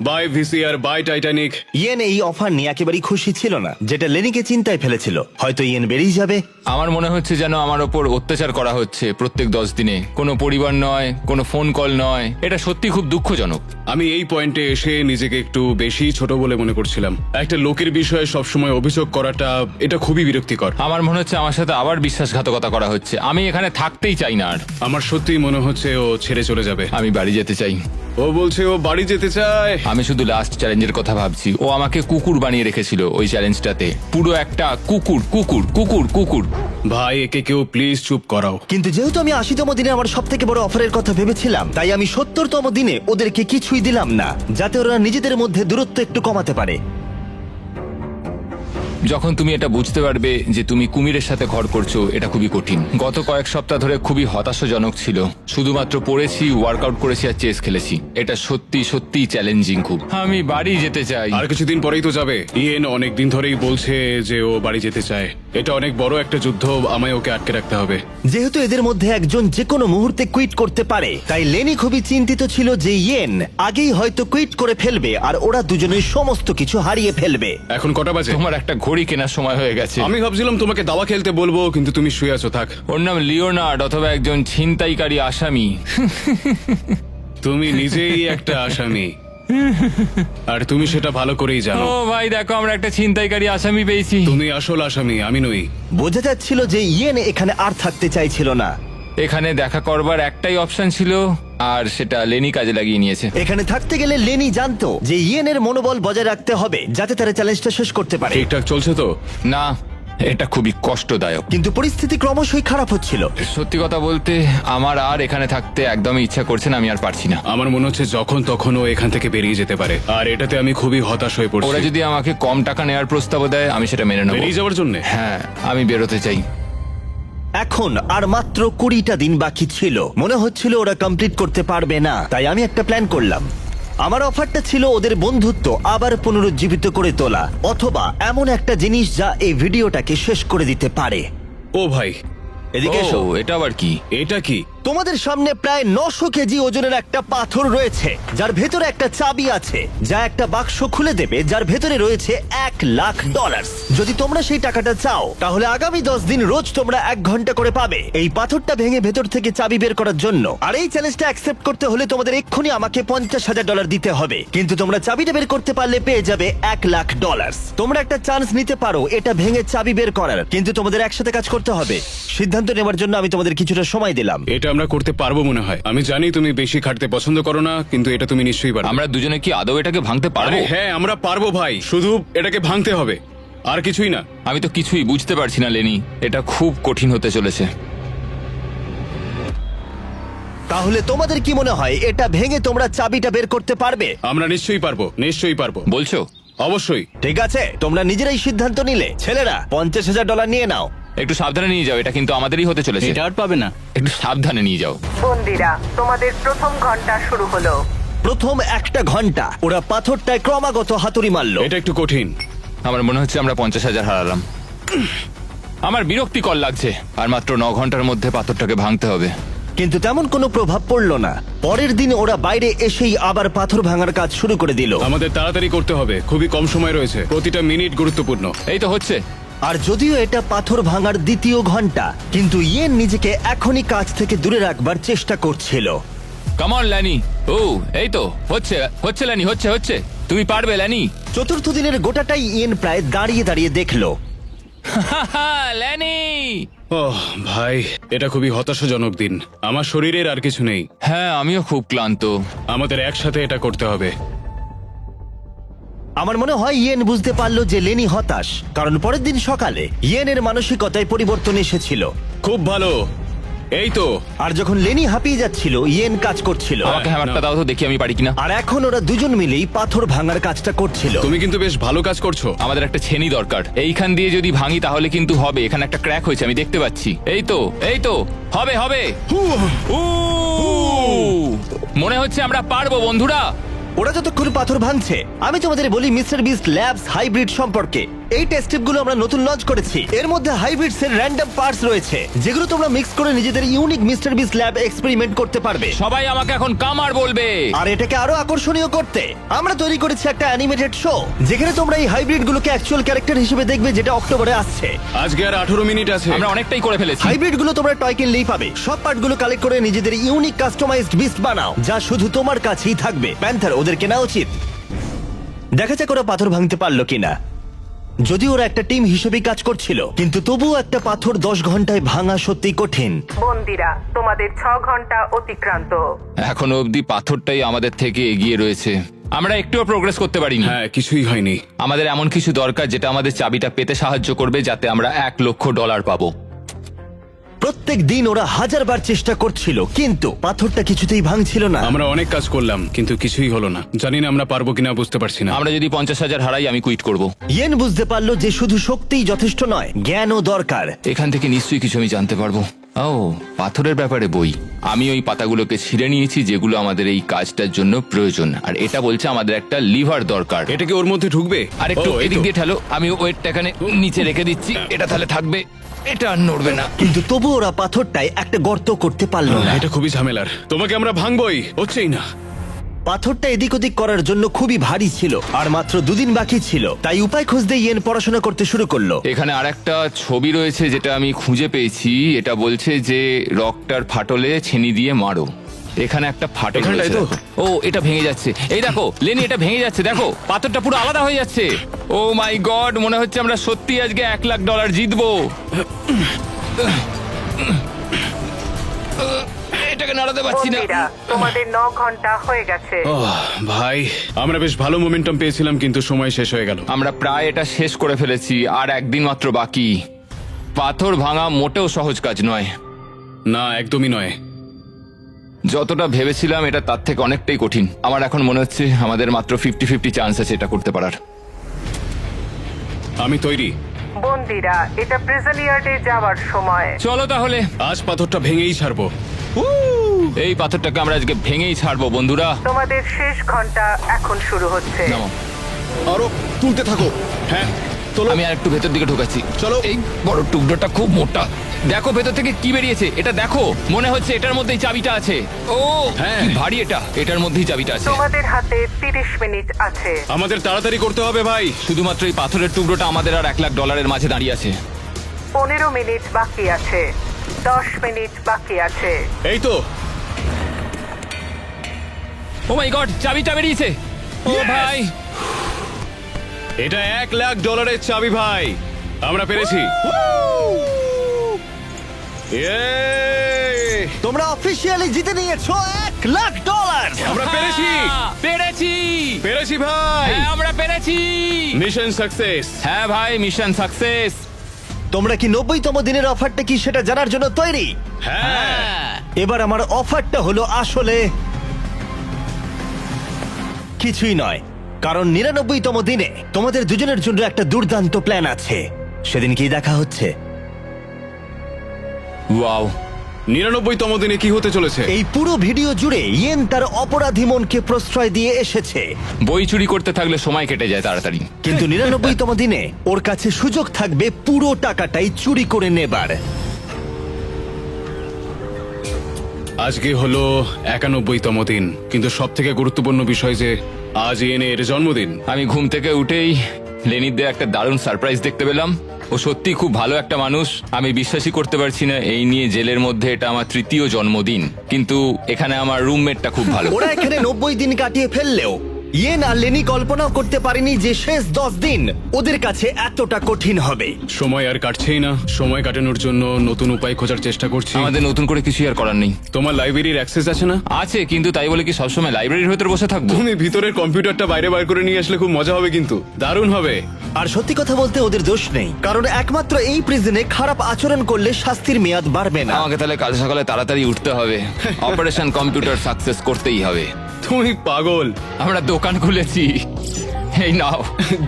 bye VCR, bye Titanic.
ইয়েন এই অফার নিয়ে একেবারেই খুশি ছিল না, যেটা লেনিকে চিন্তায় ফেলেছিল। হয়তো ইয়েন বেরিয়ে যাবে।
আমার মনে হচ্ছে যেন আমার ওপর অত্যাচার করা হচ্ছে প্রত্যেক 10 দিনে। কোনো পরিবার নয়, কোনো ফোন কল নয়। এটা সত্যি খুব দুঃখজনক।
আমি এই পয়েন্টে এসে নিজেকে একটু বেশি ছোট বলে মনে করছিলাম। একটা লোকের বিষয়ে সবসময় অভিযোগ করাটা, এটা খুবই বিরক্তিকর।
আমার মনে হচ্ছে আমার সাথে আবার বিশ্বাসঘাতকতা করা হচ্ছে। আমি এখানে থাকতেই চাই না আর।
আমার সত্যিই মনে হচ্ছে ও ছেড়ে চলে যাবে।
আমি বাড়ি যেতে চাই।
ও বলছে ও বাড়ি যেতে চায়।
আমি শুধু লাস্ট চ্যালেঞ্জের কথা ভাবছি। ও আমাকে কুকুর বানিয়ে রেখেছিল ওই চ্যালেঞ্জটাতে, পুরো একটা কুকুর কুকুর কুকুর কুকুর।
ভাই একে কেউ প্লিজ চুপ করাও।
কিন্তু যেহেতু আমি 80তম দিনে আমার সব থেকে বড় অফারের কথা ভেবেছিলাম, তাই আমি 70তম দিনে ওদেরকে কিছুই দিলাম না, যাতে ওরা নিজেদের মধ্যে দূরত্ব একটু কমাতে পারে।
যখন তুমি এটা বুঝতে পারবে যে তুমি কুমিরের সাথে ঘর করছো, এটা খুবই কঠিন। গত কয়েক সপ্তাহ ধরে খুবই হতাশাজনক ছিল। শুধুমাত্র পড়েছি, ওয়ার্কআউট করেছি আর চেস খেলেছি। এটা সত্যি সত্যি চ্যালেঞ্জিং খুব। আমি বাড়ি যেতে চাই।
আর কিছুদিন পরেই তো যাবে। ইয়েন অনেক দিন ধরেই বলছে যে ও বাড়ি যেতে চায়। এটা অনেক বড় একটা যুদ্ধ, আমায় ওকে আটকে রাখতে হবে।
যেহেতু এদের মধ্যে একজন যে কোনো মুহূর্তে কুইট করতে পারে, তাই লেনি খুবই চিন্তিত ছিল যে ইয়েন আগেই হয়তো কুইট করে ফেলবে আর ওরা দুজনেই সমস্ত কিছু হারিয়ে ফেলবে।
এখন কটা বাজে?
তোমার একটা ঘড়ি কেনার সময় হয়ে গেছে।
আমি ভাবছিলাম তোমাকে দাবা খেলতে বলবো, কিন্তু তুমি শুয়ে আছো। থাক।
ওর নাম লিওনার্ড অথবা একজন ছিনতাইকারী আসামি।
তুমি নিজেই একটা আসামি, আর তুমি সেটা ভালো করেই জানো।
ও ভাই দেখো, আমরা একটা ছিনতাইকারী আসামি পেয়েছি।
তুমি আসল আসামি, আমি নই।
বোঝা যাচ্ছিল যে ইয়েন এখানে আর থাকতে চাইছিল না।
এখানে দেখা করবার একটাই অপশন ছিল, আর সেটা লেনি কাজে লাগিয়ে নিয়েছে।
এখানে থাকতে গেলে লেনি জানতো যে ইয়েনের মনোবল বজায় রাখতে হবে, যাতে তারা চ্যালেঞ্জটা শেষ করতে পারে।
ঠিকঠাক চলছে তো?
না, এটা খুবই কষ্টদায়ক।
কিন্তু পরিস্থিতি ক্রমশই খারাপ হচ্ছিল।
সত্যি কথা বলতে আমার আর এখানে থাকতে একদমই ইচ্ছা করছে না। আমি আর পারছি না।
আমার মনে হচ্ছে যখন তখন ও এখান থেকে বেরিয়ে যেতে পারে, আর এটাতে আমি খুবই হতাশ হয়ে
ওরা
পড়ছি।
যদি আমাকে কম টাকা নেওয়ার প্রস্তাব দেয়, আমি সেটা মেনে নেব।
বেরিয়ে যাওয়ার জন্য?
হ্যাঁ, আমি বেরোতে চাই।
এখন আর মাত্র 20টা দিন বাকি ছিল। মনে হচ্ছিল ওরা কমপ্লিট করতে পারবে না, তাই আমি একটা প্ল্যান করলাম। আমার অফারটা ছিল ওদের বন্ধুত্ব আবার পুনরুজ্জীবিত করে তোলা, অথবা এমন একটা জিনিস যা এই ভিডিওটাকে শেষ করে দিতে পারে।
ও ভাই,
এদিকে এসো।
ও, এটা আবার কি?
এটা কি?
তোমাদের সামনে প্রায় 900 কেজি ওজনের একটা পাথর রয়েছে, যার ভেতরে একটা চাবি আছে, যা একটা বাক্স খুলে দেবে, যার ভেতরে রয়েছে $1,00,000। যদি তোমরা সেই টাকাটা চাও, তাহলে আগামী 10 দিন রোজ তোমরা 1 ঘন্টা করে পাবে এই পাথরটা ভেঙে ভেতর থেকে চাবি বের করার জন্য। আর এই চ্যালেঞ্জটা অ্যাকসেপ্ট করতে হলে তোমাদের এক্ষুনি আমাকে $50,000 দিতে হবে। কিন্তু তোমরা চাবিটা বের করতে পারলে পেয়ে যাবে $1,00,000। তোমরা একটা চান্স নিতে পারো এটা ভেঙে চাবি বের করার, কিন্তু তোমাদের একসাথে কাজ করতে হবে। সিদ্ধান্ত নেওয়ার জন্য আমি তোমাদের কিছুটা সময় দিলাম।
এটা আমরা করতে পারবো মনে হয়। আমি জানি তুমি বেশি খাটতে পছন্দ করো না, কিন্তু এটা তুমি নিশ্চয়ই পারবে।
আমরা দুজনে কি আদৌ এটাকে ভাঙতে
আরে
পারবো?
হ্যাঁ, আমরা পারবো ভাই, শুধু এটাকে ভাঙতে হবে, আর কিছুই না।
আমি তো কিছুই বুঝতে পারছি না লেনি, এটা খুব কঠিন হতে চলেছে।
তাহলে তোমাদের কি মনে হয় এটা ভেঙে তোমরা চাবিটা বের করতে পারবে?
আমরা নিশ্চয়ই পারবো, নিশ্চয়ই পারবো।
বলছো?
অবশ্যই।
ঠিক আছে, তোমরা নিজেরাই সিদ্ধান্ত নিলে। ছেলেরা, $50,000 নিয়ে নাও।
একটু সাবধানে নিয়ে যাও, এটা কিন্তু আমাদেরই হতে চলেছে।
এটা আর পাবে না।
একটু সাবধানে নিয়ে যাও।
বন্দিরা, তোমাদের প্রথম ঘন্টা শুরু হলো।
প্রথম 1 ঘন্টা ওরা পাথরটায় ক্রমাগত হাতুড়ি মারলো।
এটা একটু কঠিন।
আমার মনে হচ্ছে আমরা 50,000 হারালাম। আমার বিরক্তিকর লাগছে। আর মাত্র 9 ঘন্টার মধ্যে পাথরটাকে ভাঙতে হবে।
কিন্তু তেমন কোনো প্রভাব পড়লো না। পরের দিন ওরা বাইরে এসেই আবার পাথর ভাঙার কাজ শুরু করে দিল।
আমাদের তাড়াতাড়ি করতে হবে, খুবই কম সময় রয়েছে, প্রতিটা মিনিট গুরুত্বপূর্ণ।
এই তো হচ্ছে।
আর যদিও এটা পাথর ভাঙার দ্বিতীয় ঘন্টা, কিন্তু ইয়েন নিজেকে এখনই কাজ থেকে দূরে রাখবার চেষ্টা করছিল।
Come on ল্যানি। ও, এই তো হচ্ছে হচ্ছে ল্যানি, হচ্ছে হচ্ছে। তুমি পারবে ল্যানি।
চতুর্থ দিনের গোটাটাই ইয়েন প্রায় দাঁড়িয়ে দাঁড়িয়ে দেখলো।
ল্যানি।
ওহ ভাই, এটা খুবই হতাশাজনক দিন। আমার শরীরের আর কিছু নেই।
হ্যাঁ, আমিও খুব ক্লান্ত।
আমাদের একসাথে এটা করতে হবে।
আমার মনে হয় ইয়েন বুঝতে পারলো যে লেনি হতাশ, কারণ পরের দিন সকালে ইয়েনের মানসিকতায় পরিবর্তন এসেছিল।
খুব ভালো, এই তো।
আর যখন লেনি হাঁপিয়ে যাচ্ছিল, ইয়েন কাজ করছিল।
আমাকে হ্যামারটা দাও তো, দেখি আমি পারি কিনা।
আর এখন ওরা দুজন মিলেই পাথর ভাঙার কাজটা করছিল।
তুমি কিন্তু বেশ ভালো কাজ করছো।
আমাদের একটা ছেনি দরকার। এইখান দিয়ে যদি ভাঙি তাহলে কিন্তু হবে। এখানে একটা ক্র্যাক হয়েছে, আমি দেখতে পাচ্ছি। এই তো, এই তো, হবে হবে। উ! মনে হচ্ছে আমরা পারবো বন্ধুরা।
ওরা যতক্ষণ পাথর ভাঙছে, আমি তোমাদের বলি মিস্টার বিস্ট ল্যাবস হাইব্রিড সম্পর্কে। এই টেস্ট টিপগুলো আমরা নতুন লঞ্চ করেছি। এর মধ্যে হাইব্রিডস এর র্যান্ডম পার্টস রয়েছে, যেগুলো তোমরা মিক্স করে নিজেদের unique mister beast lab experiment করতে পারবে।
সবাই আমাকে এখন কামার বলবে।
আর এটাকে আরো আকর্ষণীয় করতে আমরা তৈরি করেছি একটা অ্যানিমেটেড শো, যেখানে তোমরা এই হাইব্রিড গুলোকে অ্যাকচুয়াল ক্যারেক্টার হিসেবে দেখবে, যেটা অক্টোবরে আসছে।
আজকে আর 18 মিনিট আছে।
আমরা অনেকটাই করে ফেলেছি।
হাইব্রিড গুলো তোমরা টয় কিনলেই পাবে। সব পার্টগুলো কালেক্ট করে নিজেদের ইউনিক কাস্টমাইজড বিস্ট বানাও, যা শুধু তোমার কাছেই থাকবে। প্যান্থার, ওদের কেনা উচিত। দেখা যাক ওরা পাথর ভাঙতে পারলো কিনা। যদি ওরা একটা টিম হিসেবে কাজ করছিল, কিন্তু তবুও একটা পাথর 10 ঘন্টায় ভাঙা সত্যি কঠিন।
বন্দিরা, তোমাদের 6 ঘন্টা অতিক্রান্ত।
এখনো অবধি পাথরটাই আমাদের থেকে এগিয়ে রয়েছে। আমরা একটুও প্রোগ্রেস করতে পারিনি।
হ্যাঁ, কিছুই হয়নি।
আমাদের এমন কিছু দরকার যেটা আমাদের চাবিটা পেতে সাহায্য করবে, যাতে আমরা $1,00,000 পাবো।
প্রত্যেক দিন ওরা 1000 বার চেষ্টা করছিল, কিন্তু পাথরটা কিছুতেই ভাঙছিল না।
আমরা অনেক কাজ করলাম, কিন্তু কিছুই হলো না। জানি না আমরা পারবো কিনা, বুঝতে পারছি না।
আমরা যদি 50,000 হারাই, আমি কুইট করব।
ইয়েন বুঝতে পারলো যে শুধু শক্তিই যথেষ্ট নয়, জ্ঞানও দরকার।
এখান থেকে নিশ্চয়ই কিছু আমি জানতে পারবো। ও, পাথরের ব্যাপারে বই। আমি ওই পাতাগুলোকে ছিঁড়ে নিয়েছি যেগুলো আমাদের এই কাজটার জন্য প্রয়োজন, আর এটা বলছে আমাদের একটা লিভার দরকার।
এটা কি ওর মধ্যে ঢুকবে?
আর একটু
ও, এই
এদিক
তো।
দিয়ে ঠেলো, আমি ওয়েটটা এখানে নিচে রেখে দিচ্ছি, এটা তাহলে থাকবে, এটা আর নড়বে না।
কিন্তু তবু ওরা পাথরটায় একটা গর্ত করতে পারলো না।
এটা খুবই ঝামেলার। তোমাকে আমরা ভাঙবই, হচ্ছেই না।
পাথরটা এদিক ওদিক করার জন্য খুবই ভারী ছিল, আর মাত্র 2 দিন বাকি ছিল। তাই উপায় খুঁজতে ইয়েন পড়াশোনা করতে শুরু করলো।
এখানে আরেকটা ছবি রয়েছে যেটা আমি খুঁজে পেয়েছি। এটা বলছে যে রকটার ফাটলে ছেনি দিয়ে মারো। এখানে একটা ফাটল
এখানটায়
রয়েছে,
তো?
দেখো। ও, এটা ভেঙে যাচ্ছে। এই দেখো লেনি, এটা ভেঙে যাচ্ছে, দেখো পাথরটা পুরো আলাদা হয়ে যাচ্ছে। ও মাই গড, মনে হচ্ছে আমরা সত্যি আজকে $1,00,000 জিতবো। এটাকে নাড়াতে পারছি না।
বন্দিরা, তোমাদের 9 ঘন্টা হয়ে গেছে।
ভাই, আমরা বেশ ভালো মোমেন্টাম পেয়েছিলাম, কিন্তু সময় শেষ হয়ে গেল।
আমরা প্রায় এটা শেষ করে ফেলেছি, আর একদিন মাত্র বাকি। পাথর ভাঙা মোটেও সহজ কাজ নয়।
না, একদমই নয়।
যতটা ভেবেছিলাম এটা তার থেকে অনেকটাই কঠিন। আমার এখন মনে হচ্ছে আমাদের মাত্র 50-50 চান্স আছে এটা করতে পারার।
আমি তৈরি।
বন্দিরা, এটা প্রিজন ইয়ার্ডে যাওয়ার সময়।
চলো তাহলে,
আজ পাথরটা ভেঙেই ছাড়বো।
এই পাথরটাকে আমরা আজকে ভেঙেই ছাড়বো বন্ধুরা।
তোমাদের শেষ ঘন্টা এখন শুরু হচ্ছে।
নামো।
আরো তুলতে থাকো। হ্যাঁ, তোলো।
আমি আর একটু ভেতর দিকে ঢোকাচ্ছি।
চলো।
এই বড় টুকরোটা খুব মোটা। দেখো ভেতর থেকে কি বেরিয়েছে, এটা দেখো। মনে হচ্ছে এটার মধ্যেই চাবিটা আছে। ও
হ্যাঁ।
কি ভারী এটা, এটার মধ্যেই চাবিটা আছে।
তোমাদের হাতে 30 মিনিট আছে।
আমাদের তাড়াতাড়ি করতে হবে ভাই।
শুধুমাত্র এই পাথরের টুকরোটা আমাদের আর $1,00,000 মাঝে দাঁড়িয়ে আছে।
15 মিনিট বাকি আছে। 10 মিনিট বাকি আছে।
এই তো।
ও মাই গড, চাবিটা বেরিয়েছে। ও ভাই,
এটা $1,00,000 চাবি ভাই। আমরা পেরেছি। Yay!
তোমরা অফিসিয়ালি জিতে নিয়েছো $1,00,000।
আমরা পেরেছি।
পেরেছি।
পেরেছি ভাই।
হ্যাঁ, আমরা পেরেছি।
Mission success.
হ্যাঁ ভাই, মিশন সাকসেস।
তোমরা কি 90তম দিনের অফারটা কি সেটা জানার জন্য তৈরি?
হ্যাঁ।
এবার আমার অফারটা হলো আসলে কিছুই নয়, কারণ 99তম দিনে তোমাদের দুজনের জন্য একটা দুর্দান্ত প্ল্যান আছে। সেদিন কি দেখা হচ্ছে?
ওয়াও,
99তম দিনে কি হতে চলেছে?
এই পুরো ভিডিও জুড়ে ইয়েন তার অপরাধী মনকে প্রশ্রয় দিয়ে এসেছে,
বই চুরি করতে থাকলে সময় কেটে যায় তাড়াতাড়ি।
কিন্তু 99তম দিনে ওর কাছে সুযোগ থাকবে পুরো টাকাটাই চুরি করে নেবার।
আজকে হলো 91তম দিন, কিন্তু সব থেকে গুরুত্বপূর্ণ বিষয় যে আজ ইয়েনের জন্মদিন।
আমি ঘুম থেকে উঠেই লেনিদের একটা দারুণ সারপ্রাইজ দেখতে পেলাম। ও সত্যি খুব ভালো একটা মানুষ। আমি বিশ্বাসই করতে পারছি না এই নিয়ে জেলের মধ্যে এটা আমার 3য় জন্মদিন, কিন্তু এখানে আমার রুমমেটটা খুব ভালো।
ওরা এখানে 90 দিন কাটিয়ে ফেললেও ইয়েন আর লেনি কল্পনাও করতে পারেনি যে শেষ 10 দিন ওদের কাছে এতটা কঠিন হবে।
সময় আর কাটছেই না। সময় কাটানোর জন্য নতুন উপায় খোঁজার চেষ্টা করছি।
আমাদের নতুন করে কিছু আর করার নেই।
তোমার লাইব্রেরির অ্যাক্সেস আছে না?
আছে, কিন্তু তাই বলে কি সবসময় লাইব্রেরির ভেতর বসে থাকবো?
তুমি ভিতরের কম্পিউটারটা বাইরে বার করে নিয়ে আসলে খুব মজা হবে, কিন্তু দারুণ হবে।
আর সত্যি কথা বলতে ওদের দোষ নেই, কারণ একমাত্র এই প্রিজনে খারাপ আচরণ করলে শাস্তির মেয়াদ বাড়বে না।
আমাকে তাহলে কাল সকালে তাড়াতাড়ি উঠতে হবে। অপারেশন কম্পিউটার সাকসেস করতেই হবে।
তুমি পাগল।
আমরা দোকান খুলেছি। এই নাও,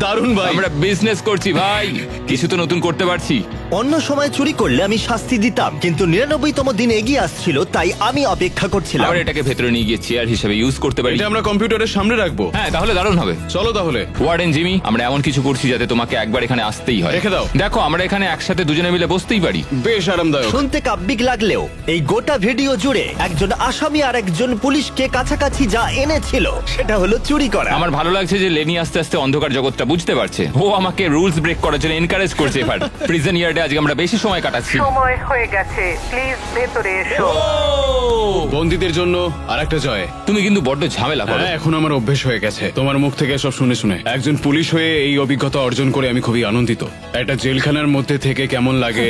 দারুণ ভাই।
আমরা বিজনেস করছি ভাই, কিছু তো নতুন করতে পারছি।
অন্য সময় চুরি করলে আমি শাস্তি দিতাম, কিন্তু 99তম দিন এগিয়ে আসছিল, তাই আমি অপেক্ষা করছিলাম।
আমরা এটাকে ভেতরে নিয়ে গিয়ে চেয়ার হিসেবে ইউজ করতে পারি।
এটা আমরা কম্পিউটারের সামনে রাখবো।
হ্যাঁ, তাহলে দারুণ হবে।
চলো তাহলে।
ওয়ার্ডেন জিমি, আমরা এমন কিছু করছি যাতে তোমাকে একবার এখানে আসতেই হয়।
রেখে দাও।
দেখো, আমরা এখানে একসাথে দুজনে মিলে বসতেই পারি।
বেশ আরামদায়ক।
শুনতে কাব্যিক লাগলেও এই গোটা ভিডিও জুড়ে একজন আসামি আর একজন পুলিশকে কাছাকাছি যা এনেছিল সেটা হলো চুরি করা।
আমার ভালো লাগছে যে লেনি আস্তে আস্তে অন্ধকার জগৎটা বুঝতে পারছে। ও আমাকে রুলস ব্রেক করার জন্য এনকারেজ এনকারেজ করছে এবার। প্রিজন ইয়ার্ডে আজকে আমরা বেশি সময় কাটাচ্ছি।
সময় হয়ে গেছে, প্লিজ ভেতরে এসো।
বন্দীদের জন্য আরেকটা জয়।
তুমি কিন্তু বড্ড ঝামেলা করো।
হ্যাঁ, এখন আমার অভ্যেস হয়ে গেছে তোমার মুখ থেকে সব শুনে শুনে। একজন পুলিশ হয়ে এই অভিজ্ঞতা অর্জন করে আমি খুবই আনন্দিত। একটা জেলখানার মধ্যে থেকে কেমন লাগে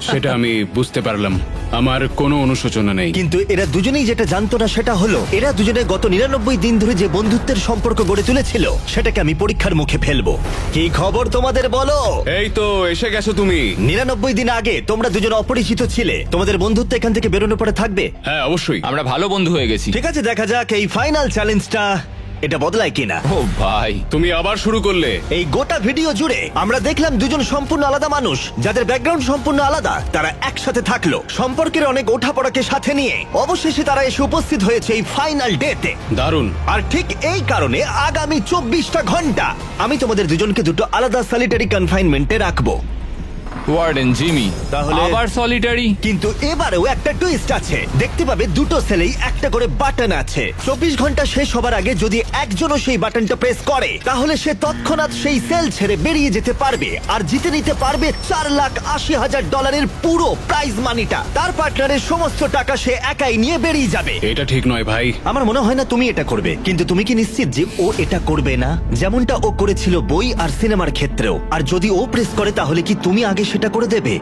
সেটা আমি বুঝতে পারলাম। আমার কোনো অনুশোচনা নেই।
কিন্তু এরা দুজনেই যেটা জানতো না সেটা হলো এরা দুজনে গত 99 দিন ধরে যে বন্ধুত্বের সম্পর্ক গড়ে তুলেছিল সেটাকে আমি পরীক্ষার মুখে ফেলবো। কি খবর তোমাদের বলো?
এই তো এসে গেছো তুমি।
99 দিন আগে তোমরা দুজন অপরিচিত ছিলে, তোমাদের বন্ধুত্ব এখান থেকে বেরোনোর পরে থাকবে।
হ্যাঁ অবশ্যই।
আমরা ভালো বন্ধু হয়ে গেছি।
ঠিক আছে, দেখা যাক এই ফাইনাল চ্যালেঞ্জটা এটা বদলায় কিনা।
ও ভাই,
তুমি আবার শুরু করলে।
এই গোটা ভিডিও জুড়ে আমরা দেখলাম দুজন সম্পূর্ণ আলাদা মানুষ যাদের ব্যাকগ্রাউন্ড সম্পূর্ণ আলাদা, তারা একসাথে থাকলো, সম্পর্কের অনেক ওঠাপড়াকে সাথে নিয়ে অবশেষে তারা এসে উপস্থিত হয়েছে এই ফাইনাল ডেতে।
দারুণ।
আর ঠিক এই কারণে আগামী 24টা ঘন্টা আমি তোমাদের দুজনকে দুটো আলাদা সলিটারি কনফাইনমেন্টে রাখবো।
ওয়ার্ডেন জিমি
তাহলে-
আবার সলিটারি?
কিন্তু এবারেও একটা টুইস্ট আছে। দেখতে পাবে দুটো সেলেই একটা করে বাটন আছে। 24 ঘন্টা শেষ হবার আগে যদি একজনও সেই বাটনটা প্রেস করে তাহলে সে তৎক্ষণাৎ সেই সেল ছেড়ে বেরিয়ে যেতে পারবে আর জিতে নিতে পারবে $4,80,000 পুরো প্রাইজ মানিটা। তার পার্টনারের সমস্ত টাকা সে একাই নিয়ে বেরিয়ে যাবে।
এটা ঠিক নয় ভাই।
আমার মনে হয় না তুমি এটা করবে, কিন্তু তুমি কি নিশ্চিত যে ও এটা করবে না, যেমনটা ও করেছিল বই আর সিনেমার ক্ষেত্রেও? আর যদি ও প্রেস করে তাহলে কি তুমি আগে সেটা করে দেবে?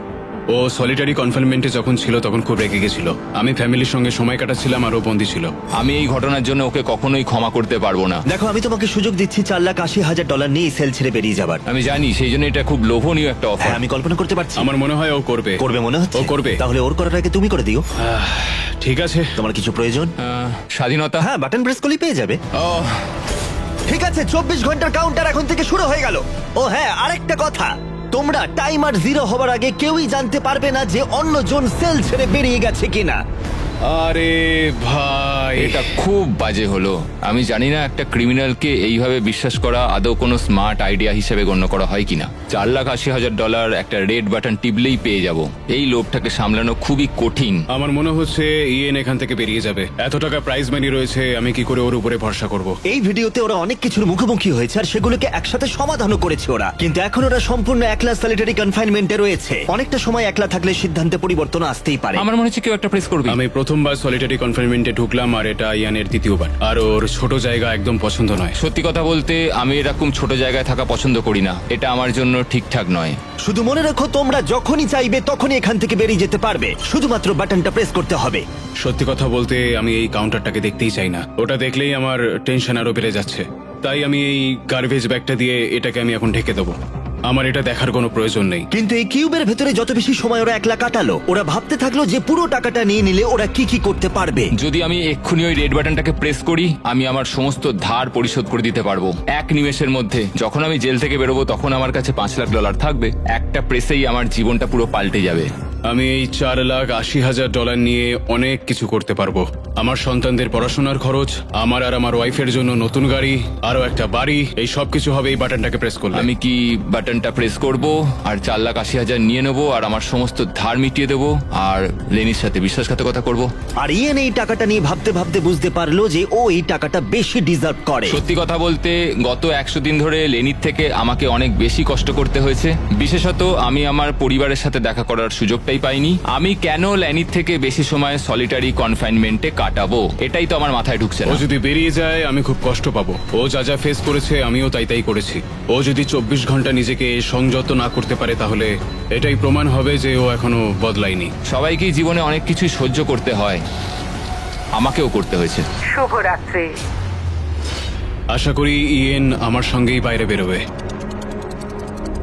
ও সলিটারি কনফাইনমেন্টে যখন ছিল তখন খুব রেগে গেছিল। আমি ফ্যামিলির সঙ্গে সময় কাটাচ্ছিলাম আর ও বন্দী ছিল।
আমি এই ঘটনার জন্য ওকে কখনোই ক্ষমা করতে পারবো না।
দেখো, আমি তোমাকে সুযোগ দিচ্ছি $4,80,000 নিয়ে সেল ছেড়ে বেরিয়ে যাবার।
আমি জানি, সেই জন্য এটা খুব লোভনীয় একটা অফার।
হ্যাঁ, আমি কল্পনা করতে পারছি।
আমার মনে হয় ও করবে।
করবে মনে হচ্ছে?
ও করবে।
তাহলে ওর করার আগে তুমি করে দিও।
ঠিক আছে।
তোমার কিছু প্রয়োজন?
স্বাধীনতা।
হ্যাঁ, বাটন প্রেস করলেই পেয়ে যাবে।
ও,
ঠিক আছে, 24 ঘন্টার কাউন্টার এখন থেকে শুরু হয়ে গেল। ও হ্যাঁ, আরেকটা কথা, তোমরা টাইমার 0 হবার আগে কেউই জানতে পারবে না যে অন্যজন সেল ছেড়ে বেরিয়ে গেছে কিনা।
আরে ভাই,
এটা খুব বাজে হলো। আমি জানি না একটা ক্রিমিনালকে এইভাবে বিশ্বাস করা আদৌ কোনো স্মার্ট আইডিয়া হিসেবে গণ্য করা হয় কিনা। $4,80,000 একটা রেড বাটন টিপলেই পেয়ে যাব। এই লোভটাকে সামলানো খুবই কঠিন।
আমার মনে হচ্ছে ইয়েন এখান থেকে বেরিয়ে যাবে। এত টাকা প্রাইজ মানি রয়েছে, আমি কি করে ওর উপরে ভরসা করব?
এই ভিডিওতে ওরা অনেক কিছুর মুখোমুখি হয়েছে আর সেগুলোকে একসাথে সমাধানও করেছে ওরা, কিন্তু এখন ওরা সম্পূর্ণ একলা সলিটারি কনফাইনমেন্টে রয়েছে। অনেকটা সময় একলা থাকলে সিদ্ধান্তে পরিবর্তন আসতেই পারে।
আমার মনে হচ্ছে কেউ একটা প্রেস করবে।
আমি প্রথমবার সলিটারি কনফাইনমেন্টে ঢুকলাম আর এটা ইয়ানের দ্বিতীয়বার। আর ওর ছোট জায়গা একদম পছন্দ নয়।
সত্যি কথা বলতে আমি এরকম ছোট জায়গায় থাকা পছন্দ করি না। এটা আমার জন্য ঠিকঠাক নয়।
শুধু মনে রাখো, তোমরা যখনই চাইবে তখনই এখান থেকে বেরিয়ে যেতে পারবে, শুধুমাত্র বাটনটা প্রেস করতে হবে।
সত্যি কথা বলতে আমি এই কাউন্টারটাকে দেখতেই চাই না। ওটা দেখলেই আমার টেনশন আরো বেড়ে যাচ্ছে। তাই আমি এই গার্বেজ ব্যাগটা দিয়ে এটাকে আমি এখন ঢেকে দেবো। আমার এটা দেখার কোনো প্রয়োজন নেই।
কিন্তু এই কিউবের ভেতরে যত বেশি সময় ওরা একলা কাটালো, ওরা ভাবতে থাকলো যে পুরো টাকাটা নিয়ে নিলে ওরা কি কি করতে পারবে।
যদি আমি এক্ষুনি ওই রেড বাটনটাকে প্রেস করি, আমি আমার সমস্ত ধার পরিশোধ করে দিতে পারবো এক নিমেষের মধ্যে। যখন আমি জেল থেকে বেরোবো তখন আমার কাছে $5,00,000 থাকবে। একটা প্রেসেই আমার জীবনটা পুরো পাল্টে যাবে।
আমি এই $4,80,000 নিয়ে অনেক কিছু করতে পারবো। আমার সন্তানদের পড়াশোনার খরচ, আমার আর আমার ওয়াইফের জন্য নতুন গাড়ি, আরো একটা বাড়ি, এই সব কিছু হবে এই বাটনটাকে প্রেস করলে।
আমি কি বাটনটা প্রেস করব আর $4,80,000 নিয়ে নেবো আর আমার সমস্ত ধার মিটিয়ে দেবো আর লেনির সাথে বিশ্বাসঘাতকতা করব।
আর ইয়েন এই টাকাটা নিয়ে ভাবতে ভাবতে বুঝতে পারলো যে ও এই টাকাটা বেশি ডিজার্ভ করে।
সত্যি কথা বলতে গত 100 দিন ধরে লেনির থেকে আমাকে অনেক বেশি কষ্ট করতে হয়েছে। বিশেষত আমি আমার পরিবারের সাথে দেখা করার সুযোগটাই পাইনি। আমি কেন লেনির থেকে বেশি সময় সলিটারি কনফাইনমেন্টে কাটাবো, এটাই তো আমার মাথায় ঢুকছে
ও
না।
যদি বেরিয়ে যায় আমি খুব কষ্ট পাবো। ও যা যা ফেস করেছে আমিও তাই তাই করেছি। ও যদি 24 ঘন্টা নিজেকে সংযত না করতে পারে তাহলে এটাই প্রমাণ হবে যে ও এখনো বদলায়নি।
সবাইকেই জীবনে অনেক কিছুই সহ্য করতে হয়, আমাকেও করতে হয়েছে।
শুভরাত্রি।
আশা করি ইয়েন আমার সঙ্গেই বাইরে বেরোবে।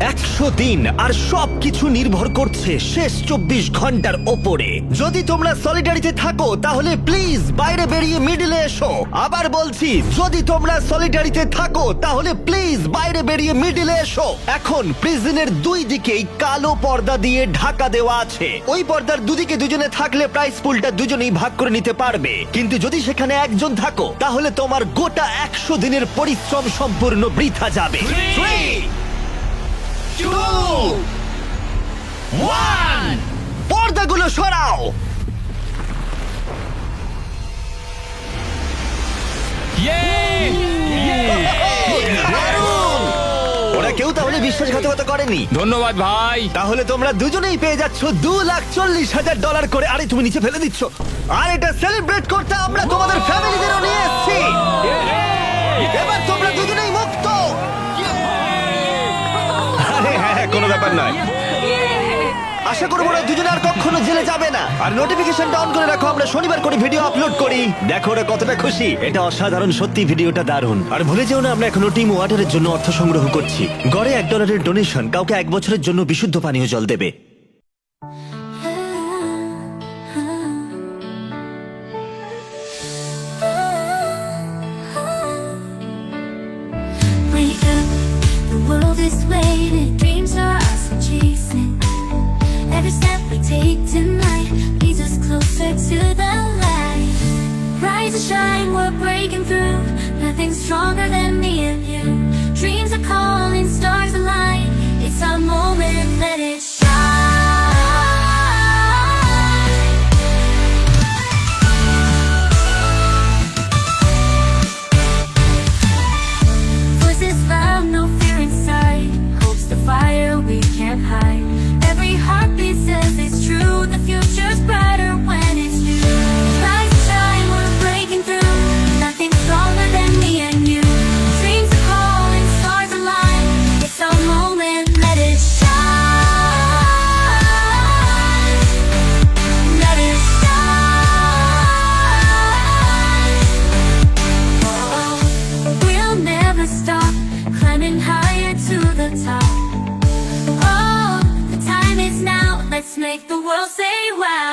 100 দিন আর সবকিছু নির্ভর করছে শেষ 24 ঘন্টার ওপরে। যদি তোমরা সলিডারিতে থাকো তাহলে প্লিজ বাইরে বেরিয়ে মিডলে এসো। আবার বলছি, যদি তোমরা সলিডারিতে থাকো তাহলে প্লিজ বাইরে বেরিয়ে মিডলে এসো। এখন প্রিজনের দুই দিকেই কালো পর্দা দিয়ে ঢাকা দেওয়া আছে। ওই পর্দার দুদিকে দুজনে থাকলে প্রাইস পুলটা দুজনেই ভাগ করে নিতে পারবে, কিন্তু যদি সেখানে একজন থাকো তাহলে তোমার গোটা 100 দিনের পরিশ্রম সম্পূর্ণ বৃথা যাবে। 3, 2, 1, পর্দাগুলো সরাও। দারুণ! ওরা কেউ তাহলে বিশ্বাসঘাতকতা করেনি।
ধন্যবাদ ভাই।
তাহলে তোমরা দুজনেই পেয়ে যাচ্ছ $2,40,000 করে। আরে তুমি নিচে ফেলে দিচ্ছ। আর এটা সেলিব্রেট করতে আমরা তোমাদের ফ্যামিলিদেরও নিয়ে এসেছি। এবার তোমরা দুজনেই মুক্ত। আরে হ্যাঁ, কোনো ব্যাপার নয়। আশা করবো ওরা দুজনে আর কখনো জেলে যাবে না। আর নোটিফিকেশনটা অন করে রাখো, আমরা শনিবার করে ভিডিও আপলোড করি। দেখো ওরা কতটা খুশি। এটা অসাধারণ, সত্যি ভিডিওটা দারুণ। আর ভুলে যেও না, আমরা এখনো টিম ওয়াটারের জন্য অর্থ সংগ্রহ করছি। গড়ে $1 ডোনেশন কাউকে 1 বছরের জন্য বিশুদ্ধ পানীয় জল দেবে।
Wake up, the world is waiting. Dreams are us we're chasing. Every step we take tonight leads us closer to the light. Rise and shine, we're breaking through. Nothing's stronger than me and you. Dreams are calling, stars align. It's our moment, let it shine. Voices loud, no fear inside. Hope's the fire we can't hide. Every heartbeat says it's true. The future's brighter when it's you. Rise and shine, we're breaking through. Nothing stronger than me and you. Dreams are calling, stars align. It's our moment, let it shine. Let it shine. Oh, we'll never stop climbing higher to the top. Oh, the time is now. Let's make the world say wow.